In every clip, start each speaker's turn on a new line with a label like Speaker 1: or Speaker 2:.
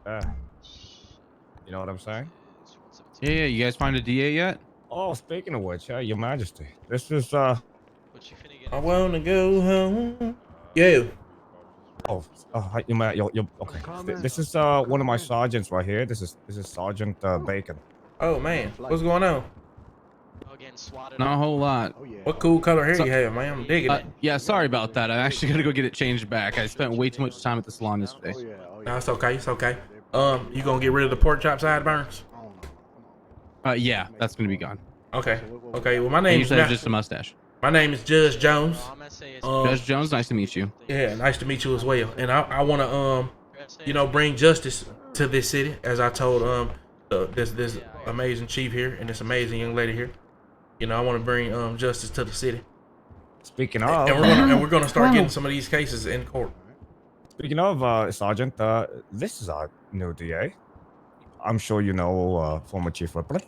Speaker 1: You know what I'm saying?
Speaker 2: Yeah. You guys find a DA yet?
Speaker 1: Oh, speaking of which, Your Majesty, this is
Speaker 3: I wanna go home. Yeah.
Speaker 1: Hi, you're okay. This is one of my sergeants right here. This is Sergeant Bacon.
Speaker 3: Oh man, what's going on?
Speaker 2: Not a whole lot.
Speaker 3: What cool color hair you have, man? I'm digging it.
Speaker 2: Yeah, sorry about that. I'm actually gonna go get it changed back. I spent way too much time at the salon yesterday.
Speaker 3: No, it's okay. It's okay. You gonna get rid of the pork chop sideburns?
Speaker 2: Yeah, that's gonna be gone.
Speaker 3: Okay. Okay. Well, my name is
Speaker 2: just a mustache.
Speaker 3: My name is Judge Jones.
Speaker 2: Judge Jones, nice to meet you.
Speaker 3: Yeah, nice to meet you as well. And I wanna bring justice to this city, as I told this amazing chief here and this amazing young lady here. I want to bring justice to the city.
Speaker 1: Speaking of,
Speaker 3: and we're gonna start getting some of these cases in court.
Speaker 1: Speaking of, Sergeant, this is our new DA. I'm sure you know former Chief Ripley.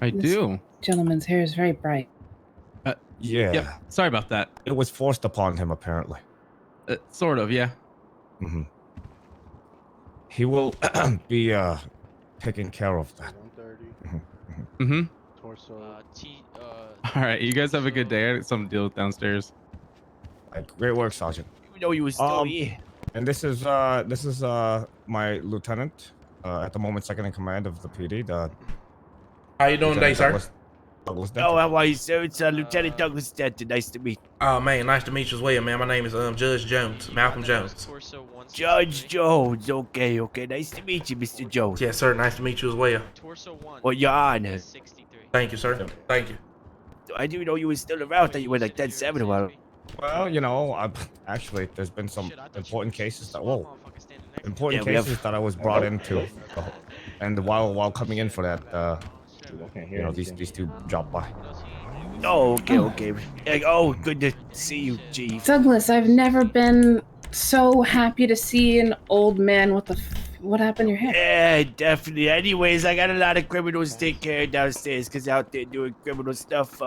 Speaker 2: I do.
Speaker 4: Gentleman's hair is very bright.
Speaker 1: Yeah.
Speaker 2: Yep. Sorry about that.
Speaker 1: It was forced upon him, apparently.
Speaker 2: Sort of, yeah.
Speaker 1: Mm-hmm. He will be taking care of that.
Speaker 2: Mm-hmm. All right, you guys have a good day. I got something to deal with downstairs.
Speaker 1: Great work, Sergeant.
Speaker 5: You know you were still here.
Speaker 1: And this is my lieutenant, at the moment second in command of the PD.
Speaker 3: How you doing today, sir?
Speaker 1: Douglas
Speaker 5: Oh, how are you, sir? It's Lieutenant Douglas Denton. Nice to meet you.
Speaker 3: Oh man, nice to meet you as well, man. My name is Judge Jones, Malcolm Jones.
Speaker 5: Judge Jones. Okay. Nice to meet you, Mr. Jones.
Speaker 3: Yes, sir. Nice to meet you as well.
Speaker 5: Well, Your Honor.
Speaker 3: Thank you, sir. Thank you.
Speaker 5: I didn't know you were still around. I thought you were like 10-7 a while.
Speaker 1: Well, actually, there's been some important cases that that I was brought into, and while coming in for that, these two dropped by.
Speaker 5: Oh, okay. Oh, good to see you, Chief.
Speaker 4: Douglas, I've never been so happy to see an old man with what happened to your hair?
Speaker 5: Yeah, definitely. Anyways, I got a lot of criminals to take care of downstairs because out there doing criminal stuff.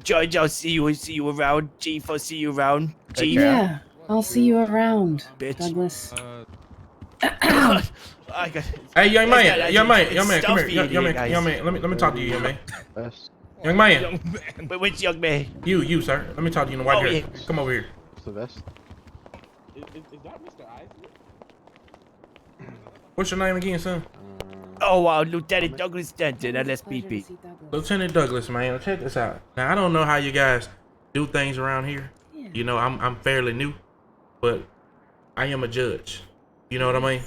Speaker 5: Judge, I'll see you around. Chief, I'll see you around. Chief.
Speaker 4: Yeah, I'll see you around,
Speaker 5: Bitch.
Speaker 4: Douglas.
Speaker 3: Hey, young man, come here, young man. Let me talk to you, young man. Young man.
Speaker 5: Which young man?
Speaker 3: You, sir. Let me talk to you in the white hair.
Speaker 5: Yeah.
Speaker 3: Come over here.
Speaker 6: Sylvester.
Speaker 7: Is that Mr. Isley?
Speaker 3: What's your name again, son?
Speaker 5: Oh, Lieutenant Douglas Denton, LSPP.
Speaker 3: Lieutenant Douglas, man. Check this out. Now, I don't know how you guys do things around here.
Speaker 4: Yeah.
Speaker 3: I'm fairly new, but I am a judge. You know what I mean?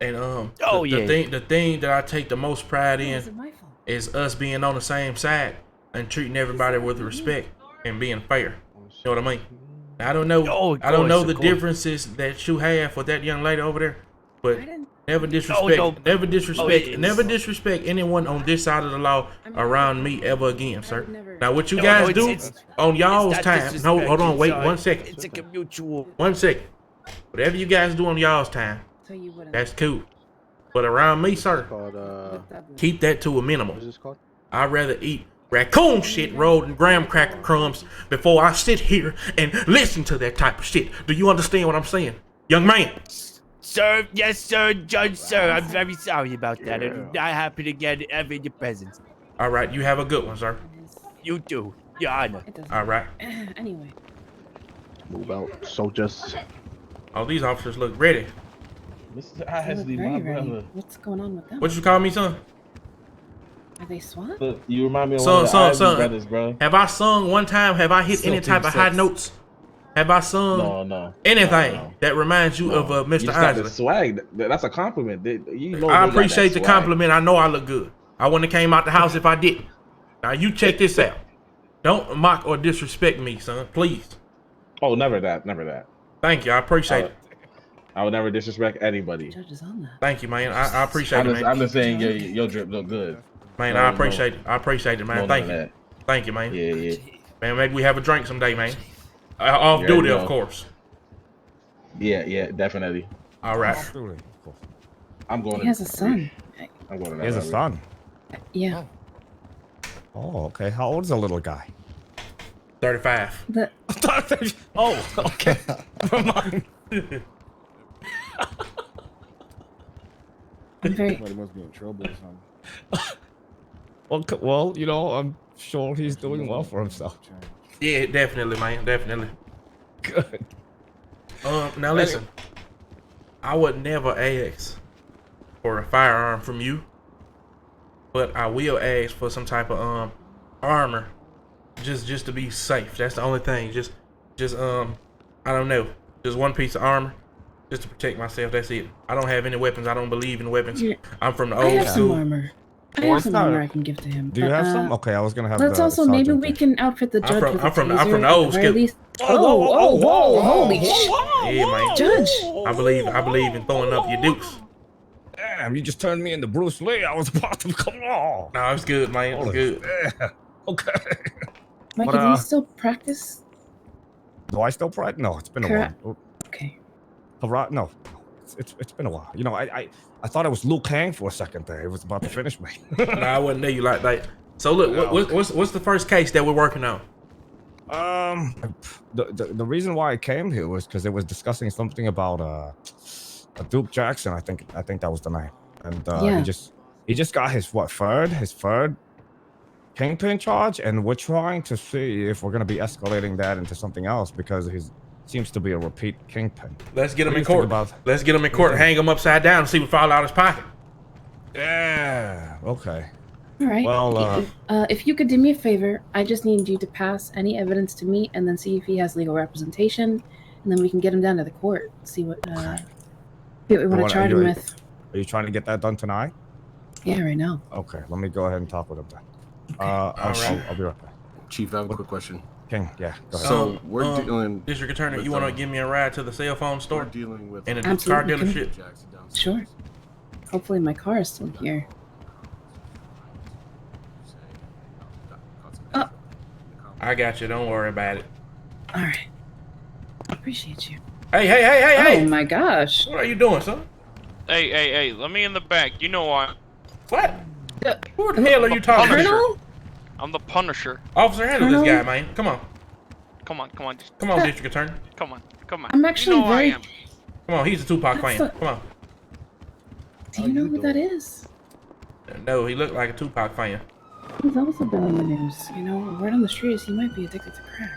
Speaker 3: And the thing that I take the most pride in is us being on the same side and treating everybody with respect and being fair. You know what I mean? I don't know. The differences that you have with that young lady over there, but never disrespect. Never disrespect anyone on this side of the law around me ever again, sir. Now, what you guys do on y'all's time? No, hold on, wait 1 second.
Speaker 5: It's like a mutual.
Speaker 3: 1 second. Whatever you guys do on y'all's time, that's cool. But around me, sir, keep that to a minimum. I'd rather eat raccoon shit rolled in graham cracker crumbs before I sit here and listen to that type of shit. Do you understand what I'm saying, young man?
Speaker 5: Sir, yes, sir, Judge, sir. I'm very sorry about that. I'm not happy to get ever in your presence.
Speaker 3: All right, you have a good one, sir.
Speaker 5: You too, Your Honor.
Speaker 3: All right.
Speaker 4: Anyway.
Speaker 6: Move out. So just.
Speaker 3: Oh, these officers look ready.
Speaker 7: Mr. Isley, my brother.
Speaker 4: What's going on with them?
Speaker 3: What you call me, son?
Speaker 4: Are they SWAT?
Speaker 7: Look, you remind me of one of the Isley brothers, bro.
Speaker 3: Have I sung one time? Have I hit any type of high notes? Have I sung anything that reminds you of Mr. Isley?
Speaker 7: Swag. That's a compliment.
Speaker 3: I appreciate the compliment. I know I look good. I wouldn't have came out the house if I didn't. Now you check this out. Don't mock or disrespect me, son. Please.
Speaker 7: Oh, never that. Never that.
Speaker 3: Thank you. I appreciate it.
Speaker 7: I would never disrespect anybody.
Speaker 3: Thank you, man. I appreciate it, man.
Speaker 7: I'm just saying your drip look good.
Speaker 3: Man, I appreciate it. I appreciate it, man. Thank you. Thank you, man.
Speaker 7: Yeah.
Speaker 3: Man, maybe we have a drink someday, man. Off duty, of course.
Speaker 7: Yeah, definitely.
Speaker 3: All right.
Speaker 7: I'm going.
Speaker 4: He has a son.
Speaker 7: I'm going to.
Speaker 1: He has a son.
Speaker 4: Yeah.
Speaker 1: Oh, okay. How old is the little guy?
Speaker 3: 35.
Speaker 1: Oh, okay. Never mind.
Speaker 4: I'm very.
Speaker 8: Somebody must be in trouble or something.
Speaker 1: Well, you know, I'm sure he's doing well for himself.
Speaker 3: Yeah, definitely, man. Definitely.
Speaker 1: Good.
Speaker 3: Now listen. I would never ask for a firearm from you, but I will ask for some type of armor, just to be safe. That's the only thing. Just I don't know, just one piece of armor, just to protect myself. That's it. I don't have any weapons. I don't believe in weapons. I'm from the
Speaker 4: I
Speaker 3: old
Speaker 4: have some
Speaker 3: school.
Speaker 4: armor. I have some armor I can give to him.
Speaker 1: Do you have some? Okay, I was gonna have.
Speaker 4: Let's also maybe we can outfit the judge with a
Speaker 3: I'm from the
Speaker 4: taser
Speaker 3: old
Speaker 4: at the very
Speaker 3: school.
Speaker 4: least. Whoa, holy shit.
Speaker 3: Yeah, man.
Speaker 4: Judge.
Speaker 3: I believe in throwing up your dukes.
Speaker 1: Damn, you just turned me into Bruce Lee. I was about to come on.
Speaker 3: No, it's good, man. It's good.
Speaker 1: Yeah. Okay.
Speaker 4: Michael,
Speaker 1: But,
Speaker 4: do you still practice?
Speaker 1: Do I still practice? No, it's been a while.
Speaker 4: Okay.
Speaker 1: No, it's been a while. You know, I thought it was Liu Kang for a second there. It was about to finish me.
Speaker 3: No, I wouldn't know you like that. So look, what's the first case that we're working on?
Speaker 1: The reason why I came here was because it was discussing something about Duke Jackson. I think that was the name, and he just got his third kingpin charge, and we're trying to see if we're gonna be escalating that into something else because he seems to be a repeat kingpin.
Speaker 3: Let's get him in court. Let's get him in court and hang him upside down and see what fall out of his pocket.
Speaker 1: Yeah. Okay.
Speaker 4: All right.
Speaker 1: Well,
Speaker 4: if you could do me a favor, I just need you to pass any evidence to me, and then see if he has legal representation, and then we can get him down to the court. See what we want to charge him with.
Speaker 1: Are you trying to get that done tonight?
Speaker 4: Yeah, right now.
Speaker 1: Okay. Let me go ahead and talk with him then.
Speaker 4: Okay.
Speaker 1: I'll be right back.
Speaker 8: Chief, I have a quick question.
Speaker 1: King, yeah, go ahead.
Speaker 8: So we're dealing.
Speaker 3: District Attorney, you want to give me a ride to the cell phone store?
Speaker 8: We're dealing with
Speaker 3: and a car dealership.
Speaker 4: Sure. Hopefully my car is still here. Oh.
Speaker 3: I got you. Don't worry about it.
Speaker 4: All right. Appreciate you.
Speaker 3: Hey!
Speaker 4: Oh my gosh.
Speaker 3: What are you doing, son?
Speaker 9: Hey! Let me in the back. You know why?
Speaker 3: What? Who the hell are you talking to?
Speaker 4: Colonel?
Speaker 9: I'm the Punisher.
Speaker 3: Officer, handle this guy, man. Come on.
Speaker 9: Come on.
Speaker 3: Come on, District Attorney.
Speaker 9: Come on.
Speaker 4: I'm actually very.
Speaker 3: Come on, he's a Tupac fan. Come on.
Speaker 4: Do you know who that is?
Speaker 3: No, he looked like a Tupac fan.
Speaker 4: He's also been in the news. You know, word on the street is he might be addicted to crack.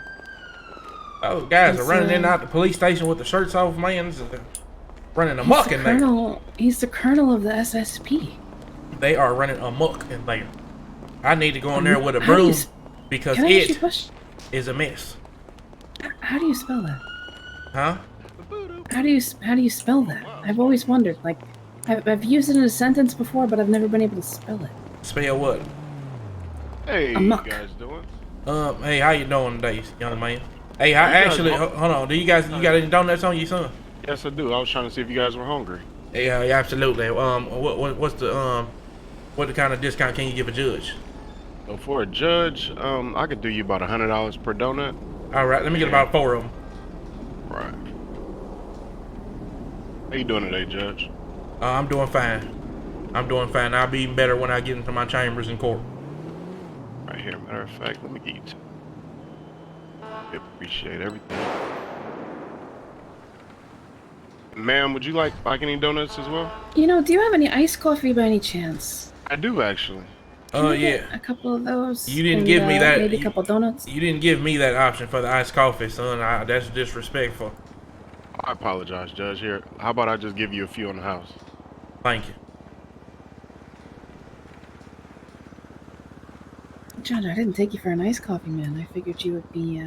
Speaker 3: Oh, guys are running in and out the police station with the shirts off, man. Running amok in there.
Speaker 4: He's the colonel of the SSP.
Speaker 3: They are running amok in there. I need to go in there with a broom because it is a mess.
Speaker 4: How do you spell that?
Speaker 3: Huh?
Speaker 4: How do you spell that? I've always wondered. Like, I've used it in a sentence before, but I've never been able to spell it.
Speaker 3: Spell what?
Speaker 10: Hey,
Speaker 4: amok.
Speaker 10: you guys doing?
Speaker 3: Hey, how you doing today, young man? Hey, I actually, hold on. You got any donuts on you, son?
Speaker 10: Yes, I do. I was trying to see if you guys were hungry.
Speaker 3: Yeah, absolutely. What's the kind of discount can you give a judge?
Speaker 10: So for a judge, I could do you about $100 per donut.
Speaker 3: All right, let me get about 4 of them.
Speaker 10: Right. How you doing today, Judge?
Speaker 3: I'm doing fine. I'll be even better when I get into my chambers in court.
Speaker 10: Right here. Matter of fact, let me get you two. Appreciate everything. Ma'am, would you like any donuts as well?
Speaker 4: You know, do you have any iced coffee by any chance?
Speaker 10: I do actually.
Speaker 3: Yeah.
Speaker 4: A couple of those.
Speaker 3: You didn't give me that.
Speaker 4: Maybe a couple donuts.
Speaker 3: You didn't give me that option for the iced coffee, son. That's disrespectful.
Speaker 10: I apologize, Judge. Here, how about I just give you a few on the house?
Speaker 3: Thank you.
Speaker 4: John, I didn't take you for an iced coffee, man. I figured you would be,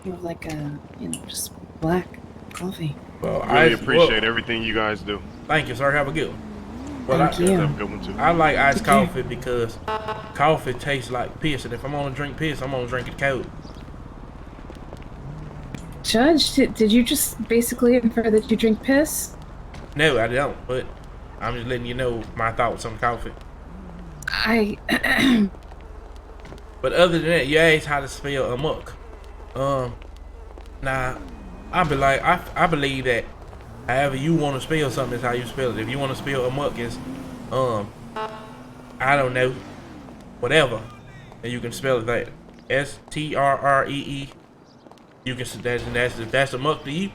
Speaker 4: more of like a, just black coffee.
Speaker 3: Well,
Speaker 10: I really appreciate everything you guys do.
Speaker 3: Thank you, sir. Have a good one. Well,
Speaker 4: Thank you.
Speaker 10: Have a good one too.
Speaker 3: I like iced coffee because coffee tastes like piss, and if I'm gonna drink piss, I'm gonna drink it cold.
Speaker 4: Judge, did you just basically infer that you drink piss?
Speaker 3: No, I don't, but I'm just letting you know my thoughts on coffee. But other than that, you asked how to spell amok. Now, I believe that however you want to spell something is how you spell it. If you want to spell amok is, I don't know, whatever, and you can spell it that S-T-R-R-E-E. You can, that's amok to you,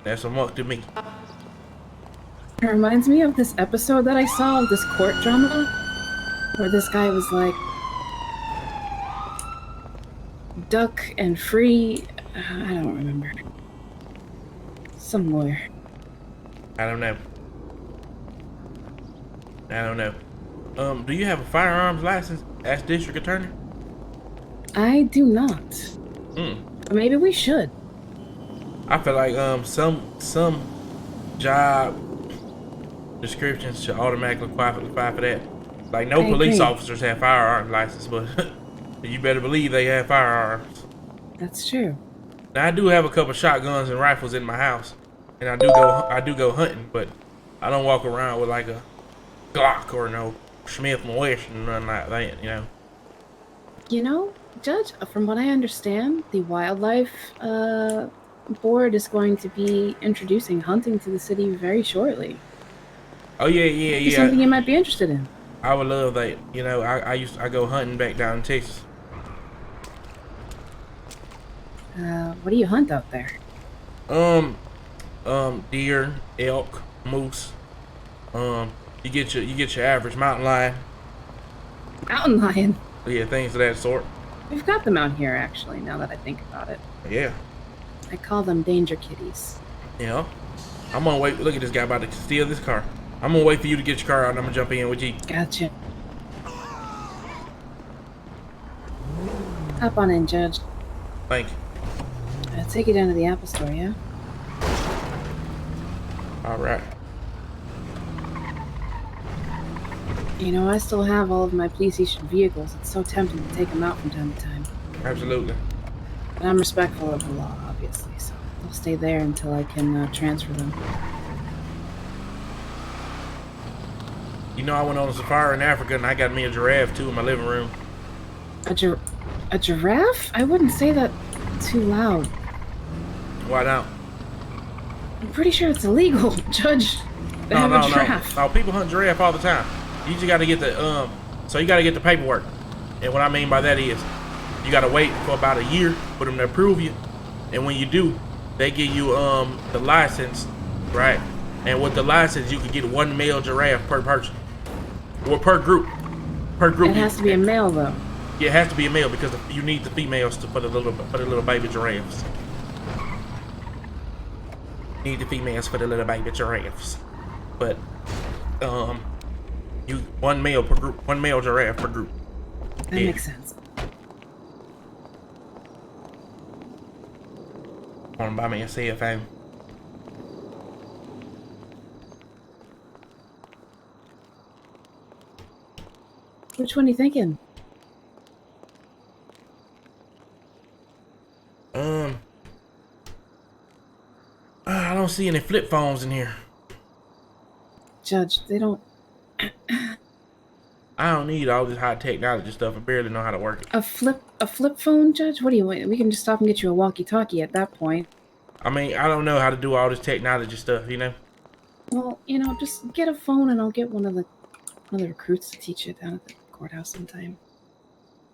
Speaker 3: that's amok to me.
Speaker 4: It reminds me of this episode that I saw of this court drama where this guy was like, duck and free. I don't remember. Some lawyer.
Speaker 3: I don't know. Do you have a firearms license as district attorney?
Speaker 4: I do not. But maybe we should.
Speaker 3: I feel like some job descriptions should automatically qualify for that. Like no police officers have firearms license, but you better believe they have firearms.
Speaker 4: That's true.
Speaker 3: Now I do have a couple shotguns and rifles in my house, and I do go hunting, but I don't walk around with like a Glock or no Smith & Wesson and nothing like that, you know.
Speaker 4: You know, Judge, from what I understand, the wildlife board is going to be introducing hunting to the city very shortly.
Speaker 3: Oh yeah.
Speaker 4: Something you might be interested in.
Speaker 3: I would love that. You know, I go hunting back down in Texas.
Speaker 4: What do you hunt out there?
Speaker 3: Deer, elk, moose. You get your average mountain lion.
Speaker 4: Mountain lion?
Speaker 3: Yeah, things of that sort.
Speaker 4: We've got them out here, actually, now that I think about it.
Speaker 3: Yeah.
Speaker 4: I call them danger kitties.
Speaker 3: Yeah. I'm gonna wait. Look at this guy about to steal this car. I'm gonna wait for you to get your car out and I'm gonna jump in with you.
Speaker 4: Gotcha. Hop on in, Judge.
Speaker 3: Thank you.
Speaker 4: I'll take you down to the Apple Store, yeah?
Speaker 3: Alright.
Speaker 4: You know, I still have all of my police-issued vehicles. It's so tempting to take them out from time to time.
Speaker 3: Absolutely.
Speaker 4: But I'm respectful of the law, obviously, so I'll stay there until I can transfer them.
Speaker 3: You know, I went on a safari in Africa and I got me a giraffe too in my living room.
Speaker 4: A giraffe? I wouldn't say that too loud.
Speaker 3: Why not?
Speaker 4: I'm pretty sure it's illegal, Judge.
Speaker 3: No,
Speaker 4: Giraffe.
Speaker 3: no. People hunt giraffe all the time. You just got to get the so you got to get the paperwork. And what I mean by that is, you got to wait for about a year for them to approve you. And when you do, they give you the license, right? And with the license, you can get one male giraffe per person, or per group.
Speaker 4: It has to be a male, though.
Speaker 3: Yeah, it has to be a male because you need the females for the little baby giraffes. Need the females for the little baby giraffes, but you one male per group, one male giraffe per group.
Speaker 4: That makes sense.
Speaker 3: Want to buy me a CFO?
Speaker 4: Which one are you thinking?
Speaker 3: I don't see any flip phones in here.
Speaker 4: Judge, they don't...
Speaker 3: I don't need all this high technology stuff. I barely know how to work it.
Speaker 4: A flip phone, Judge? What do you want? We can just stop and get you a walkie-talkie at that point.
Speaker 3: I mean, I don't know how to do all this technology stuff, you know?
Speaker 4: Well, you know, just get a phone and I'll get one of the recruits to teach you down at the courthouse sometime.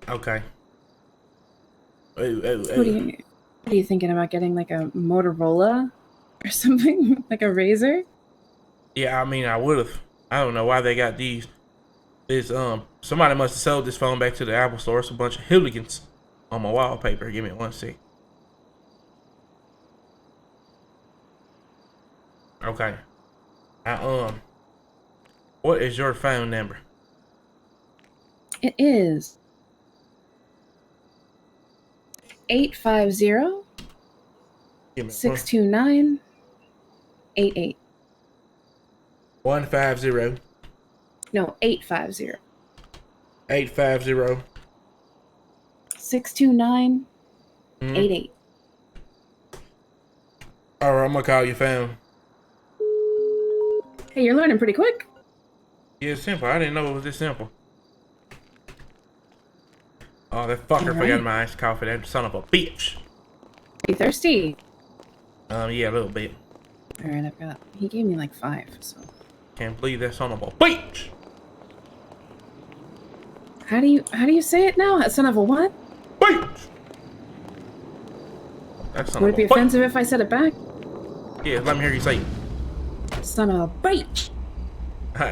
Speaker 3: Okay.
Speaker 4: What are you thinking about getting, like a Motorola or something? Like a Razor?
Speaker 3: Yeah, I mean, I would have. I don't know why they got these. Somebody must have sold this phone back to the Apple Store. It's a bunch of hooligans on my wallpaper. Give me one sec. Okay. What is your phone number?
Speaker 4: It is 850-629-88.
Speaker 3: 150.
Speaker 4: No, 850.
Speaker 3: 850.
Speaker 4: 629-88.
Speaker 3: All right, I'm gonna call your phone.
Speaker 4: Hey, you're learning pretty quick.
Speaker 3: Yeah, it's simple. I didn't know it was this simple. Oh, that fucker forgot my iced coffee. That son of a bitch.
Speaker 4: Are you thirsty?
Speaker 3: Yeah, a little bit.
Speaker 4: All right, I've got. He gave me like 5, so.
Speaker 3: Can't believe that son of a bitch.
Speaker 4: How do you say it now? Son of a what?
Speaker 3: Bitch. That son
Speaker 4: Would
Speaker 3: of
Speaker 4: it be
Speaker 3: a bitch.
Speaker 4: offensive if I said it back?
Speaker 3: Yeah, let me hear you say it.
Speaker 4: Son of a bitch.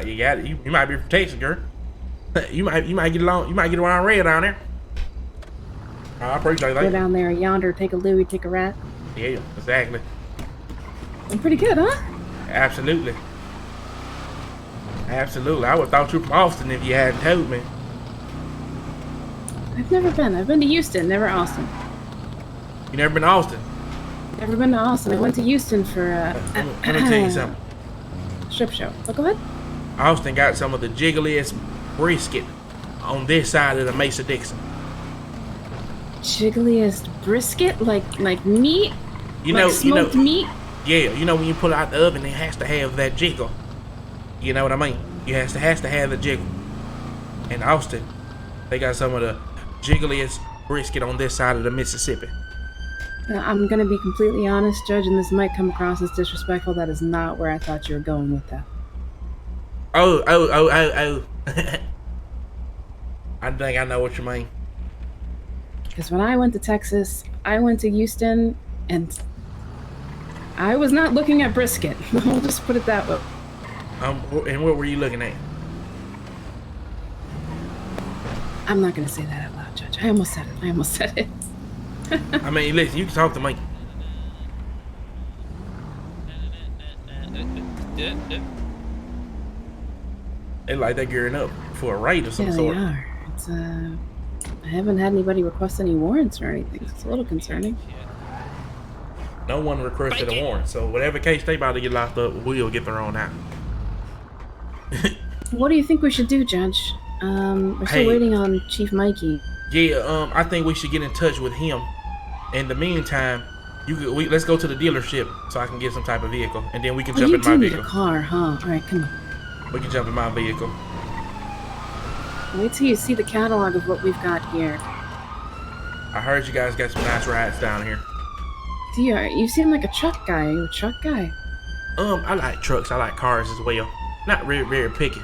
Speaker 3: You got it. You might be from Texas, girl. You might get along. You might get around red down there. I appreciate that.
Speaker 4: Go down there yonder, take a Louis, take a rat.
Speaker 3: Yeah, exactly.
Speaker 4: I'm pretty good, huh?
Speaker 3: Absolutely. Absolutely. I would have thought you were from Austin if you hadn't told me.
Speaker 4: I've never been. I've been to Houston, never Austin.
Speaker 3: You never been to Austin?
Speaker 4: Never been to Austin. I went to Houston for
Speaker 3: let me tell you something.
Speaker 4: Strip show. Oh, go ahead.
Speaker 3: Austin got some of the jiggliest brisket on this side of the Mesa Dixon.
Speaker 4: Jiggliest brisket? Like meat?
Speaker 3: You
Speaker 4: like
Speaker 3: know,
Speaker 4: smoked meat?
Speaker 3: Yeah, you know when you pull it out the oven, it has to have that jiggle. You know what I mean? It has to have the jiggle. In Austin, they got some of the jiggliest brisket on this side of the Mississippi.
Speaker 4: I'm gonna be completely honest, Judge, and this might come across as disrespectful. That is not where I thought you were going with that.
Speaker 3: Oh. I think I know what you mean.
Speaker 4: Because when I went to Texas, I went to Houston, and I was not looking at brisket. We'll just put it that way.
Speaker 3: And what were you looking at?
Speaker 4: I'm not gonna say that out loud, Judge. I almost said it.
Speaker 3: I mean, listen, you can talk to me. They like they're gearing up for a raid of some
Speaker 4: Yeah,
Speaker 3: sort.
Speaker 4: they are. It's I haven't had anybody request any warrants or anything. So it's a little concerning.
Speaker 3: No one requested a warrant, so whatever case they about to get locked up, we'll get their own out.
Speaker 4: What do you think we should do, Judge? We're still waiting on Chief Mikey.
Speaker 3: Yeah, I think we should get in touch with him. In the meantime, let's go to the dealership so I can get some type of vehicle, and then we can jump in my
Speaker 4: You
Speaker 3: vehicle.
Speaker 4: need a car, huh? All right, come on.
Speaker 3: We can jump in my vehicle.
Speaker 4: Wait till you see the catalog of what we've got here.
Speaker 3: I heard you guys got some nice rides down here.
Speaker 4: You seem like a truck guy. Are you a truck guy?
Speaker 3: I like trucks. I like cars as well. Not very picky.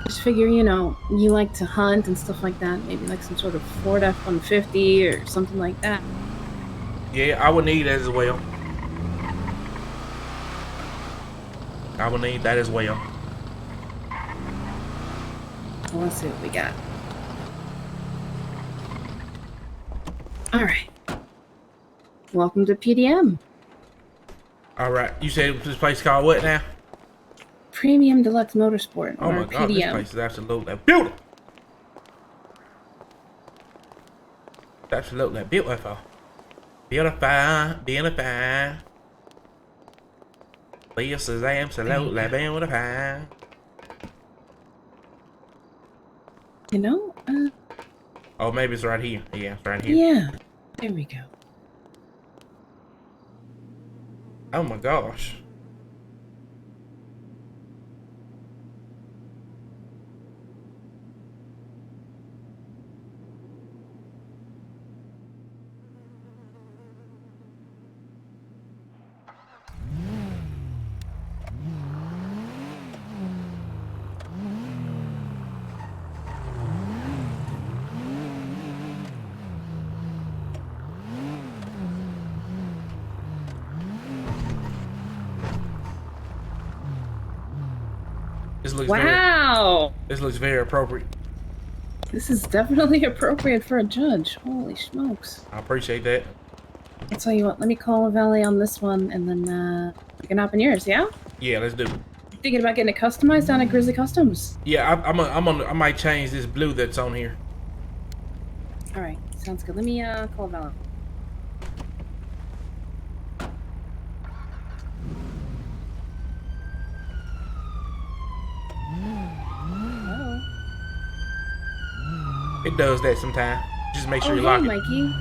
Speaker 4: Just figure, you know, you like to hunt and stuff like that. Maybe like some sort of Ford F-150 or something like that.
Speaker 3: Yeah, I would need that as well. I will need that as well.
Speaker 4: Well, let's see what we got. All right. Welcome to PDM.
Speaker 3: All right. You said this place called what now?
Speaker 4: Premium Deluxe Motorsport,
Speaker 3: Oh
Speaker 4: or
Speaker 3: my God, this
Speaker 4: PDM.
Speaker 3: place is absolutely beautiful. It's absolutely beautiful. Beautiful. This is absolutely beautiful.
Speaker 4: You know?
Speaker 3: Oh, maybe it's right here. Yeah, it's right here.
Speaker 4: Yeah. There we go.
Speaker 3: Oh my gosh. This looks
Speaker 4: Wow!
Speaker 3: This looks very appropriate.
Speaker 4: This is definitely appropriate for a judge. Holy smokes.
Speaker 3: I appreciate that.
Speaker 4: I'll tell you what, let me call a valet on this one, and then, you can hop in yours, yeah?
Speaker 3: Yeah, let's do it.
Speaker 4: Thinking about getting it customized down at Grizzly Customs.
Speaker 3: Yeah, I might change this blue that's on here.
Speaker 4: Alright, sounds good. Let me, call a valet. Hello?
Speaker 3: It does that sometimes. Just make sure you
Speaker 4: hey,
Speaker 3: lock it.
Speaker 4: Mikey.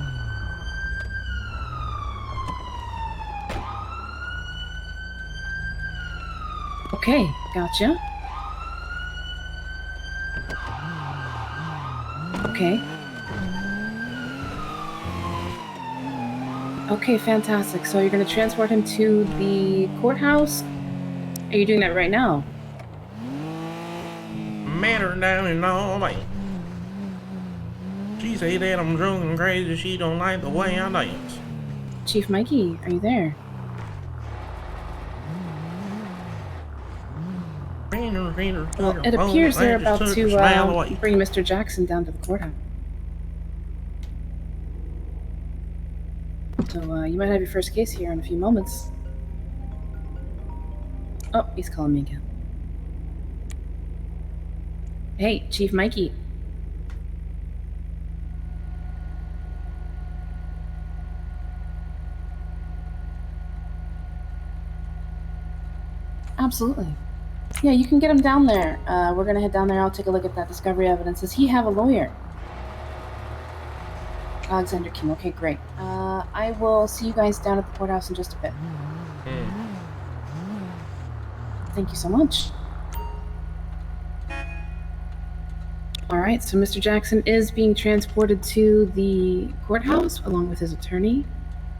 Speaker 4: Okay, gotcha. Okay. Okay, fantastic. So you're going to transport him to the courthouse? Are you doing that right now?
Speaker 3: Met her down in all night. She say that I'm drunk and crazy. She don't like the way I dance.
Speaker 4: Chief Mikey, are you there? Well, it appears they're about to bring Mr. Jackson down to the courthouse. So you might have your first case here in a few moments. Oh, he's calling me again. Hey, Chief Mikey. Absolutely. Yeah, you can get him down there. We're gonna head down there. I'll take a look at that discovery evidence. Does he have a lawyer? Alexander King. Okay, great. I will see you guys down at the courthouse in just a bit. Thank you so much. All right, so Mr. Jackson is being transported to the courthouse along with his attorney.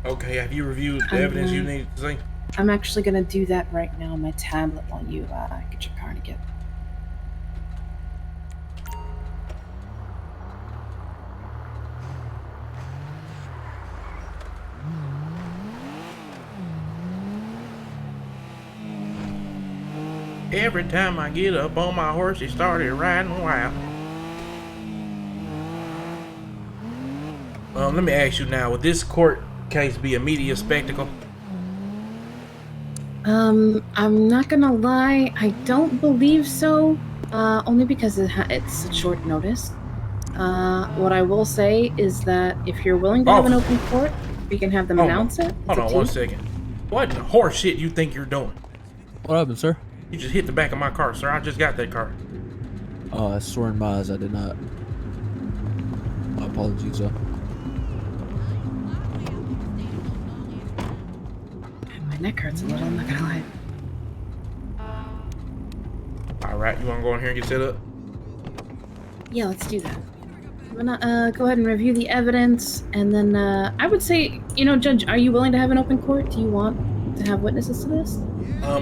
Speaker 3: Okay, have you reviewed the evidence you need to see?
Speaker 4: I'm actually going to do that right now on my tablet while you get your car together.
Speaker 3: Every time I get up on my horse, he started riding wild. Let me ask you now, would this court case be a media spectacle?
Speaker 4: I'm not gonna lie, I don't believe so, only because it's a short notice. What I will say is that if you're willing to have an open court, we can have them announce it.
Speaker 3: Hold on 1 second. What in the horse shit you think you're doing?
Speaker 11: What happened, sir?
Speaker 3: You just hit the back of my car, sir. I just got that car.
Speaker 11: Oh, I swore in my eyes I did not. My apologies, sir.
Speaker 4: My neck hurts a little, I'm not gonna lie.
Speaker 3: Alright, you wanna go in here and get set up?
Speaker 4: Yeah, let's do that. I'm gonna go ahead and review the evidence, and then I would say, Judge, are you willing to have an open court? Do you want to have witnesses to this?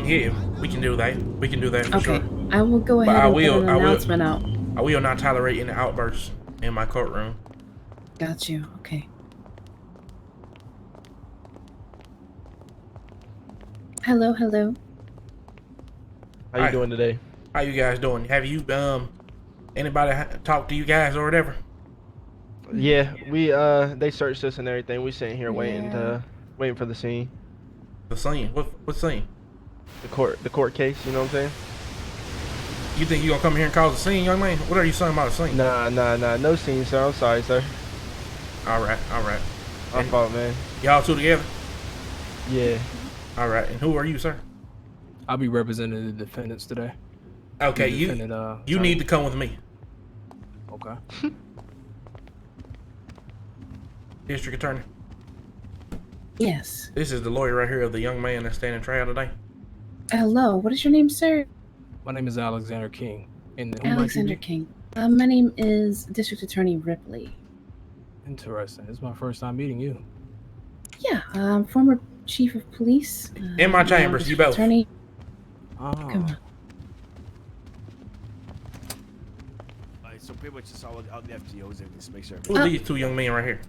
Speaker 3: Yeah, we can do that. We can do that for sure.
Speaker 4: Okay, I will go ahead and put an announcement out.
Speaker 3: I will not tolerate any outbursts in my courtroom.
Speaker 4: Got you, okay. Hello, hello.
Speaker 12: How you doing today?
Speaker 3: How you guys doing? Have you anybody talked to you guys or whatever?
Speaker 12: Yeah, we they searched us and everything. We sitting here waiting for the scene.
Speaker 3: The scene? What scene?
Speaker 12: The court case. You know what I'm saying?
Speaker 3: You think you gonna come here and cause a scene, young man? What are you saying about a scene?
Speaker 12: Nah, no scene, sir. I'm sorry, sir.
Speaker 3: All right.
Speaker 12: My fault, man.
Speaker 3: Y'all two together?
Speaker 12: Yeah.
Speaker 3: All right. And who are you, sir?
Speaker 11: I'll be representing the defendants today.
Speaker 3: Okay, you need to come with me.
Speaker 11: Okay.
Speaker 3: District Attorney.
Speaker 4: Yes.
Speaker 3: This is the lawyer right here of the young man that's standing trial today.
Speaker 4: Hello, what is your name, sir?
Speaker 11: My name is Alexander King. And
Speaker 4: Alexander King. My name is District Attorney Ripley.
Speaker 11: Interesting. It's my first time meeting you.
Speaker 4: Yeah, former Chief of Police.
Speaker 3: In my chambers, you both.
Speaker 4: Attorney.
Speaker 11: Oh.
Speaker 4: Come on.
Speaker 5: Alright, so pretty much it's all out left to you. Just make sure.
Speaker 3: Who are these two young men right here?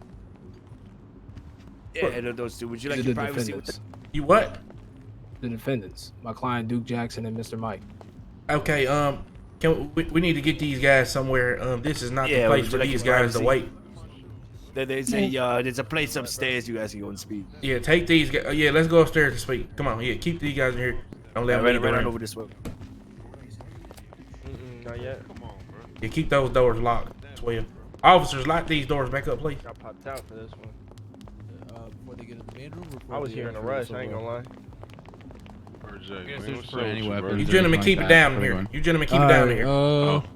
Speaker 5: Yeah, those two. Would you like your privacy with them?
Speaker 3: You what?
Speaker 11: The defendants. My client Duke Jackson and Mr. Mike.
Speaker 3: Okay, we need to get these guys somewhere. This is not the place for these guys to wait.
Speaker 5: There's a place upstairs you guys can go and speak.
Speaker 3: Yeah, take these guys. Yeah, let's go upstairs and speak. Come on, yeah, keep these guys in here. Don't let them
Speaker 5: run over this way.
Speaker 12: Not yet. Come on, bro.
Speaker 3: Yeah, keep those doors locked. 12. Officers, lock these doors back up, please.
Speaker 12: I popped out for this one.
Speaker 11: Before they get in the main room.
Speaker 12: I was here in a rush. I ain't gonna lie.
Speaker 3: You gentlemen keep it down here. You gentlemen keep it down here.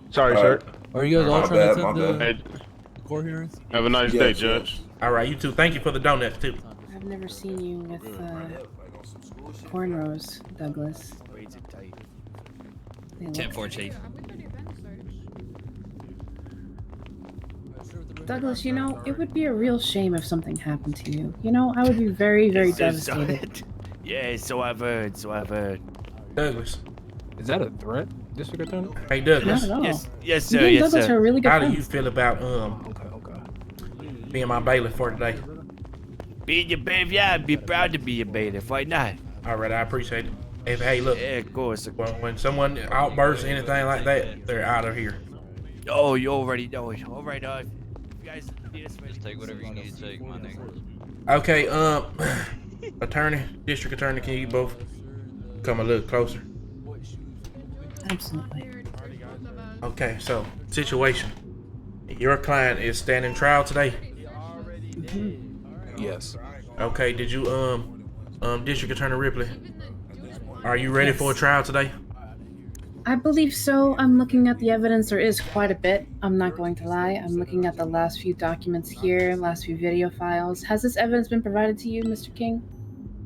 Speaker 12: Sorry, sir.
Speaker 11: Are you guys all trying to attend the court hearings?
Speaker 10: Have a nice day, Judge.
Speaker 3: All right, you too. Thank you for the donuts too.
Speaker 4: I've never seen you with cornrows, Douglas.
Speaker 13: 10-4, Chief.
Speaker 4: Douglas, it would be a real shame if something happened to you. I would be very, very devastated.
Speaker 5: Yeah, so I've heard.
Speaker 3: Douglas.
Speaker 11: Is that a threat, District Attorney?
Speaker 3: Hey, Douglas.
Speaker 4: Not at all.
Speaker 5: Yes, sir.
Speaker 4: You and Douglas are really good
Speaker 3: How
Speaker 4: friends.
Speaker 3: do you feel about being my bailiff for today?
Speaker 5: Being your bailiff, yeah, I'd be proud to be your bailiff. Why not?
Speaker 3: All right, I appreciate it. If hey, look,
Speaker 5: Yeah, of course.
Speaker 3: when someone outbursts anything like that, they're out of here.
Speaker 5: Oh, you already know it. All right, you guys need us ready.
Speaker 9: Just take whatever you need to take, my nigga.
Speaker 3: Okay, attorney, district attorney, can you both come a little closer?
Speaker 4: Absolutely.
Speaker 3: Okay, so situation. Your client is standing trial today.
Speaker 11: Yes.
Speaker 3: Okay, did you District Attorney Ripley, are you ready for a trial today?
Speaker 4: I believe so. I'm looking at the evidence. There is quite a bit. I'm not going to lie. I'm looking at the last few documents here, last few video files. Has this evidence been provided to you, Mr. King?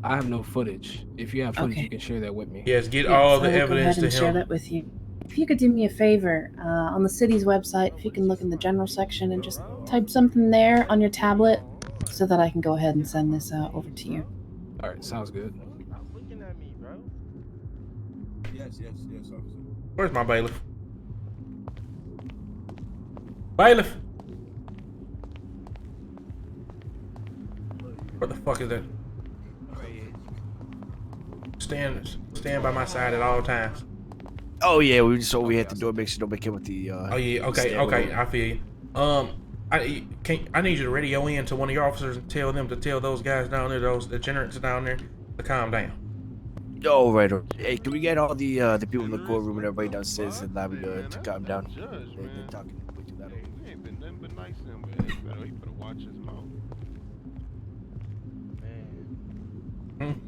Speaker 11: I have no footage. If you have footage, you can share that with me.
Speaker 3: Yes, get all the
Speaker 4: I will
Speaker 3: evidence
Speaker 4: go ahead
Speaker 3: to
Speaker 4: and share
Speaker 3: him.
Speaker 4: that with you. If you could do me a favor, on the city's website, if you can look in the general section and just type something there on your tablet so that I can go ahead and send this over to you.
Speaker 11: All right, sounds good.
Speaker 8: Yes, officer.
Speaker 3: Where's my bailiff? Bailiff! What the fuck is that? Stand by my side at all times.
Speaker 5: Oh yeah, we just over here at the door, make sure nobody came with the.
Speaker 3: Oh yeah, okay, I feel you. I need you to radio in to one of your officers and tell them to tell those guys down there, those degenerates down there, to calm down.
Speaker 5: Oh right. Hey, can we get all the people in the courtroom and everybody downstairs in the lobby to calm down? They're talking way too loud.
Speaker 10: He ain't been nothing but nice to him, man. He better watch his mouth.
Speaker 3: Man.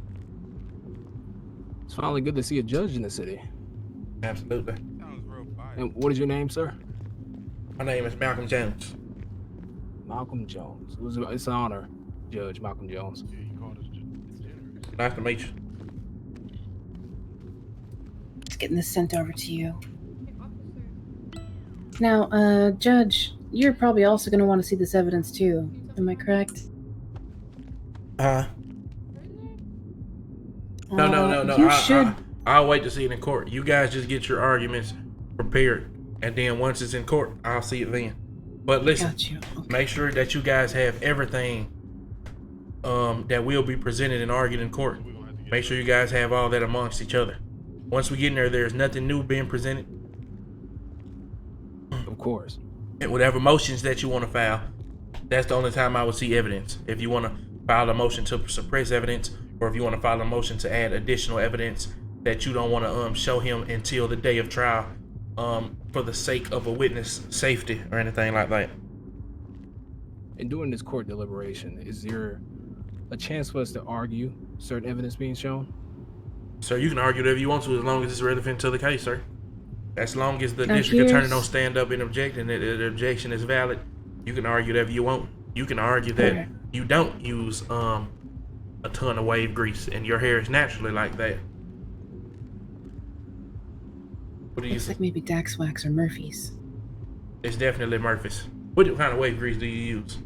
Speaker 11: It's finally good to see a judge in the city.
Speaker 3: Absolutely.
Speaker 11: And what is your name, sir?
Speaker 3: My name is Malcolm Jones.
Speaker 11: Malcolm Jones. It's an honor, Judge Malcolm Jones.
Speaker 3: Nice to meet you.
Speaker 4: Just getting this sent over to you. Now, Judge, you're probably also going to want to see this evidence too. Am I correct?
Speaker 3: No.
Speaker 4: You should.
Speaker 3: I'll wait to see it in court. You guys just get your arguments prepared, and then once it's in court, I'll see it then. But listen,
Speaker 4: Okay.
Speaker 3: make sure that you guys have everything that will be presented and argued in court. Make sure you guys have all that amongst each other. Once we get in there, there's nothing new being presented.
Speaker 11: Of course.
Speaker 3: And whatever motions that you want to file, that's the only time I would see evidence. If you want to file a motion to suppress evidence, or if you want to file a motion to add additional evidence that you don't want to show him until the day of trial, for the sake of a witness safety or anything like that.
Speaker 11: And during this court deliberation, is there a chance for us to argue certain evidence being shown?
Speaker 3: Sir, you can argue whatever you want to as long as it's relevant to the case, sir. As long as the
Speaker 4: Now
Speaker 3: district attorney
Speaker 4: here's-
Speaker 3: don't stand up and object and the objection is valid, you can argue whatever you want. You can argue that
Speaker 4: Okay.
Speaker 3: you don't use a ton of wave grease and your hair is naturally like that. What do you
Speaker 4: Looks
Speaker 3: say?
Speaker 4: like maybe Dax Wax or Murphy's.
Speaker 3: It's definitely Murphy's. What kind of wave grease do you use?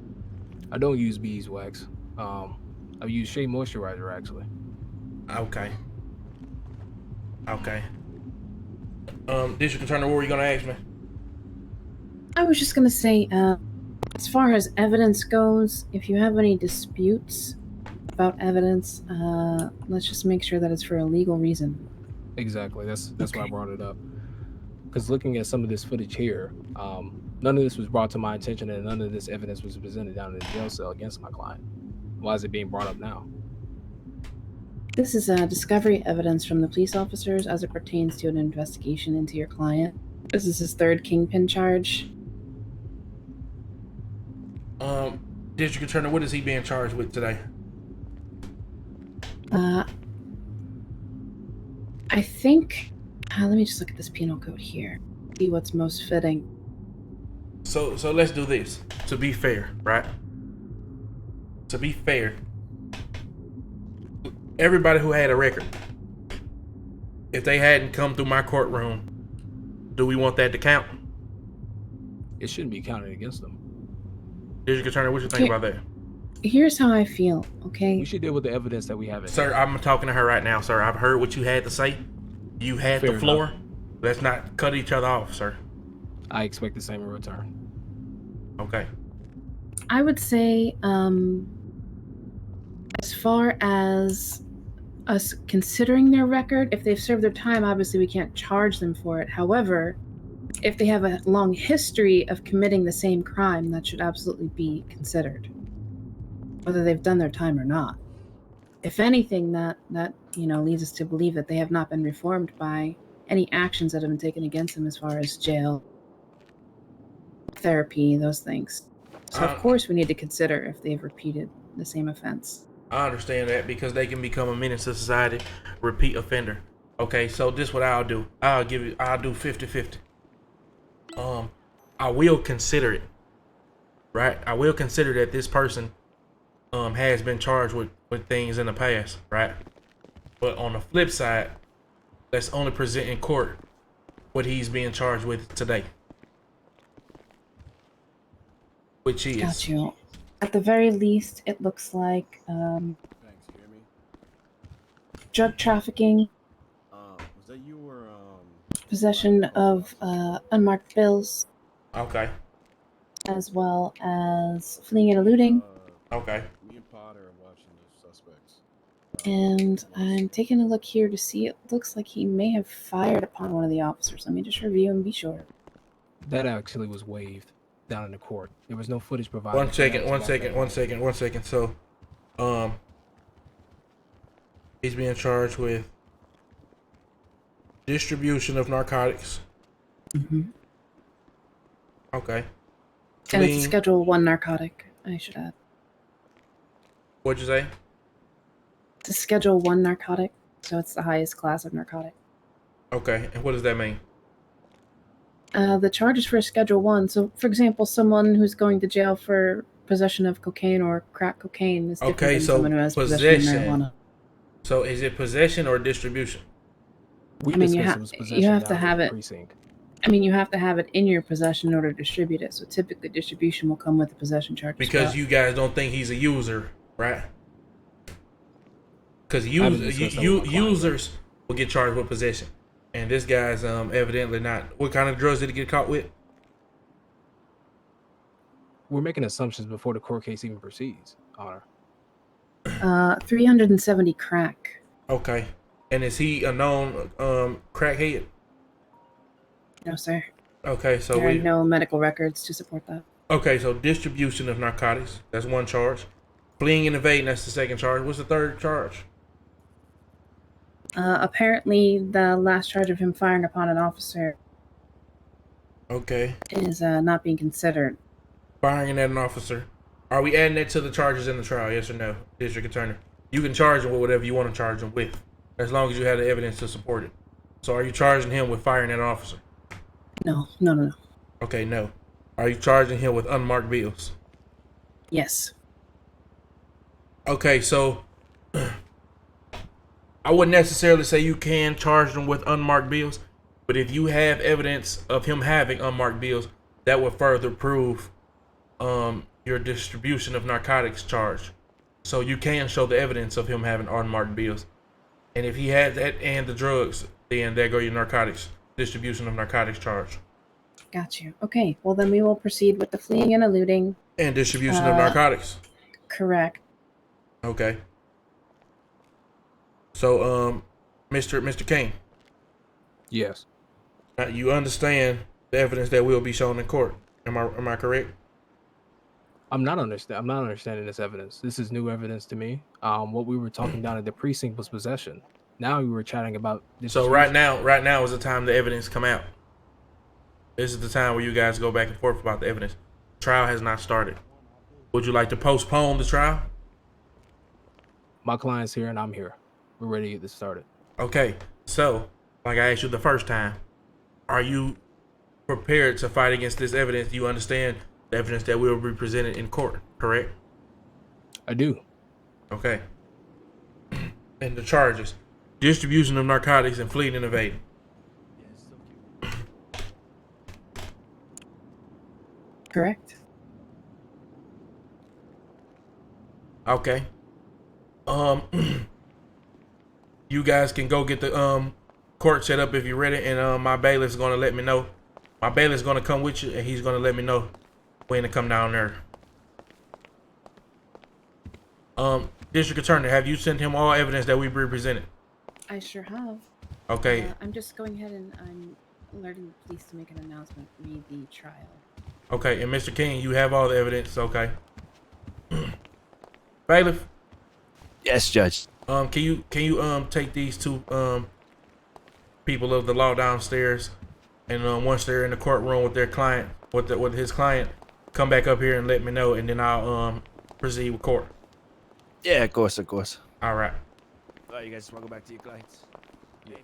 Speaker 11: I don't use beeswax. I use Shea Moisturizer, actually.
Speaker 3: Okay. Okay. District Attorney, what were you gonna ask me?
Speaker 4: I was just gonna say, as far as evidence goes, if you have any disputes about evidence, let's just make sure that it's for a legal reason.
Speaker 11: Exactly. That's why I brought it up. Because looking at some of this footage here, none of this was brought to my attention, and none of this evidence was presented down in the jail cell against my client. Why is it being brought up now?
Speaker 4: This is discovery evidence from the police officers as it pertains to an investigation into your client. This is his third kingpin charge.
Speaker 3: District Attorney, what is he being charged with today?
Speaker 4: I think. Let me just look at this penal code here. See what's most fitting.
Speaker 3: So let's do this. To be fair, right? To be fair, everybody who had a record, if they hadn't come through my courtroom, do we want that to count?
Speaker 11: It shouldn't be counted against them.
Speaker 3: District Attorney, what you think about that?
Speaker 4: Here's how I feel, okay?
Speaker 11: We should deal with the evidence that we have.
Speaker 3: Sir, I'm talking to her right now, sir. I've heard what you had to say. You had
Speaker 11: Fair
Speaker 3: the floor.
Speaker 11: enough.
Speaker 3: Let's not cut each other off, sir.
Speaker 11: I expect the same in return.
Speaker 3: Okay.
Speaker 4: I would say, as far as us considering their record. If they've served their time, obviously we can't charge them for it. However, if they have a long history of committing the same crime, that should absolutely be considered, whether they've done their time or not. If anything, that leads us to believe that they have not been reformed by any actions that have been taken against them as far as jail, therapy, those things. So of course we need to consider if they've repeated the same offense.
Speaker 3: I understand that because they can become a menace to society, repeat offender. Okay, so this is what I'll do. I'll do 50-50. I will consider it, right? I will consider that this person has been charged with things in the past, right? But on the flip side, let's only present in court what he's being charged with today. Which is...
Speaker 4: Got you. At the very least, it looks like drug trafficking,
Speaker 8: was that you or
Speaker 4: possession of unmarked bills,
Speaker 3: Okay.
Speaker 4: as well as fleeing and eluding.
Speaker 3: Okay.
Speaker 8: Me and Potter are watching the suspects.
Speaker 4: And I'm taking a look here to see. It looks like he may have fired upon one of the officers. Let me just review and be sure.
Speaker 11: That actually was waived down in the court. There was no footage provided.
Speaker 3: One second. So, he's being charged with distribution of narcotics.
Speaker 4: Mm-hmm.
Speaker 3: Okay.
Speaker 4: And it's a Schedule 1 narcotic, I should add.
Speaker 3: What'd you say?
Speaker 4: It's a Schedule 1 narcotic, so it's the highest class of narcotic.
Speaker 3: Okay, and what does that mean?
Speaker 4: The charge is for a Schedule 1. So, for example, someone who's going to jail for possession of cocaine or crack cocaine is different than someone who has possession of marijuana.
Speaker 3: So is it possession or distribution?
Speaker 4: I mean, you have to have it. I mean, you have to have it in your possession in order to distribute it. So typically, distribution will come with the possession charge.
Speaker 3: Because you guys don't think he's a user, right? Because users will get charged with possession, and this guy's evidently not. What kind of drugs did he get caught with?
Speaker 11: We're making assumptions before the court case even proceeds, Honor.
Speaker 4: 370 crack.
Speaker 3: Okay, and is he a known crackhead?
Speaker 4: No, sir.
Speaker 3: Okay, so
Speaker 4: there are no medical records to support that.
Speaker 3: Okay, so distribution of narcotics, that's one charge. Fleeing and evading, that's the second charge. What's the third charge?
Speaker 4: Apparently, the last charge of him firing upon an officer.
Speaker 3: Okay.
Speaker 4: Is not being considered.
Speaker 3: Firing at an officer. Are we adding that to the charges in the trial? Yes or no, District Attorney? You can charge him with whatever you want to charge him with, as long as you have the evidence to support it. So are you charging him with firing at an officer?
Speaker 4: No.
Speaker 3: Okay, no. Are you charging him with unmarked bills?
Speaker 4: Yes.
Speaker 3: Okay, so I wouldn't necessarily say you can charge them with unmarked bills, but if you have evidence of him having unmarked bills, that would further prove your distribution of narcotics charge. So you can show the evidence of him having unmarked bills. And if he had that and the drugs, then there go your narcotics, distribution of narcotics charge.
Speaker 4: Got you. Okay, well then we will proceed with the fleeing and eluding.
Speaker 3: And distribution of narcotics.
Speaker 4: Correct.
Speaker 3: Okay. So, Mr. King.
Speaker 11: Yes.
Speaker 3: Now you understand the evidence that will be shown in court. Am I correct?
Speaker 11: I'm not understanding this evidence. This is new evidence to me. What we were talking down at the precinct was possession. Now we were chatting about this.
Speaker 3: So right now is the time the evidence come out. This is the time where you guys go back and forth about the evidence. Trial has not started. Would you like to postpone the trial?
Speaker 11: My client's here and I'm here. We're ready to get this started.
Speaker 3: Okay, so like I asked you the first time, are you prepared to fight against this evidence? You understand the evidence that will be presented in court, correct?
Speaker 11: I do.
Speaker 3: Okay. And the charges: distribution of narcotics and fleeing and evading.
Speaker 4: Correct.
Speaker 3: Okay. You guys can go get the court set up if you're ready, and my bailiff's gonna let me know. My bailiff's gonna come with you, and he's gonna let me know when to come down there. District Attorney, have you sent him all evidence that we presented?
Speaker 4: I sure have.
Speaker 3: Okay.
Speaker 4: I'm just going ahead and I'm alerting the police to make an announcement re the trial.
Speaker 3: Okay, and Mr. King, you have all the evidence, okay. Bailiff?
Speaker 5: Yes, Judge.
Speaker 3: Can you take these two people of the law downstairs, and once they're in the courtroom with their client, with his client, come back up here and let me know, and then I'll proceed with court.
Speaker 5: Yeah, of course, of course.
Speaker 3: All right.
Speaker 5: All right, you guys want to go back to your clients? Yeah.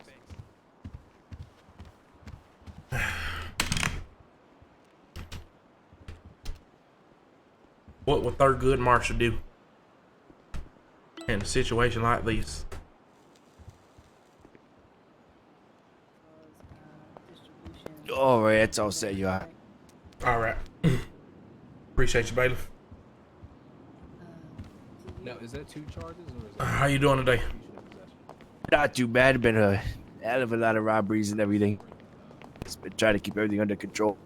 Speaker 3: What would Thurgood Marshall do in a situation like this?
Speaker 5: All right, that's all set. You are.
Speaker 3: All right. Appreciate you, bailiff.
Speaker 11: Now, is that 2 charges or is that?
Speaker 3: How you doing today?
Speaker 5: Not too bad. Been a hell of a lot of robberies and everything. Just been trying to keep everything under control.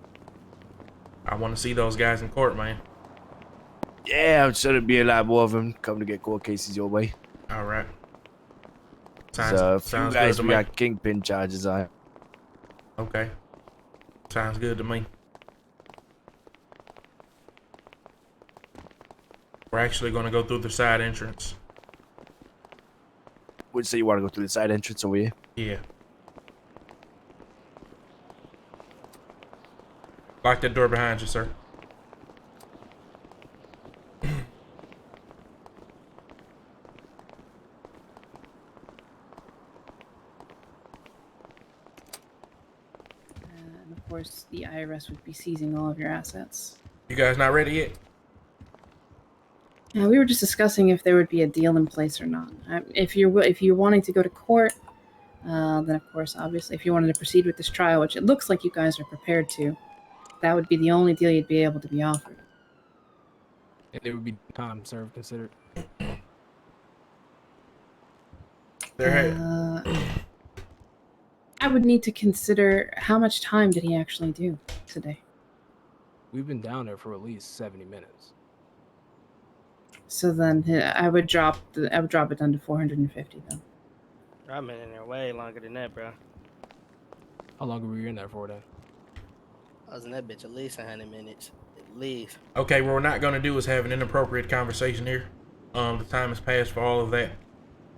Speaker 3: I want to see those guys in court, man.
Speaker 5: Yeah, I'm sure there'll be a lot more of them come to get court cases your way.
Speaker 3: All right.
Speaker 5: So, a few
Speaker 3: sounds
Speaker 5: guys
Speaker 3: good to
Speaker 5: we
Speaker 3: me.
Speaker 5: got kingpin charges on.
Speaker 3: Okay. Sounds good to me. We're actually going to go through the side entrance.
Speaker 5: Would say you want to go through the side entrance over here?
Speaker 3: Yeah. Lock that door behind you, sir.
Speaker 4: And of course, the IRS would be seizing all of your assets.
Speaker 3: You guys not ready yet?
Speaker 4: We were just discussing if there would be a deal in place or not. If you're wanting to go to court, then of course, obviously, if you wanted to proceed with this trial, which it looks like you guys are prepared to, that would be the only deal you'd be able to be offered.
Speaker 11: And there would be time served considered.
Speaker 4: I would need to consider how much time did he actually do today.
Speaker 11: We've been down there for at least 70 minutes.
Speaker 4: So then I would drop it down to 450 then.
Speaker 13: I've been in there way longer than that, bro.
Speaker 11: How long were you in there for then?
Speaker 13: I was in that bitch at least 100 minutes. At least.
Speaker 3: Okay, what we're not going to do is have an inappropriate conversation here. The time has passed for all of that.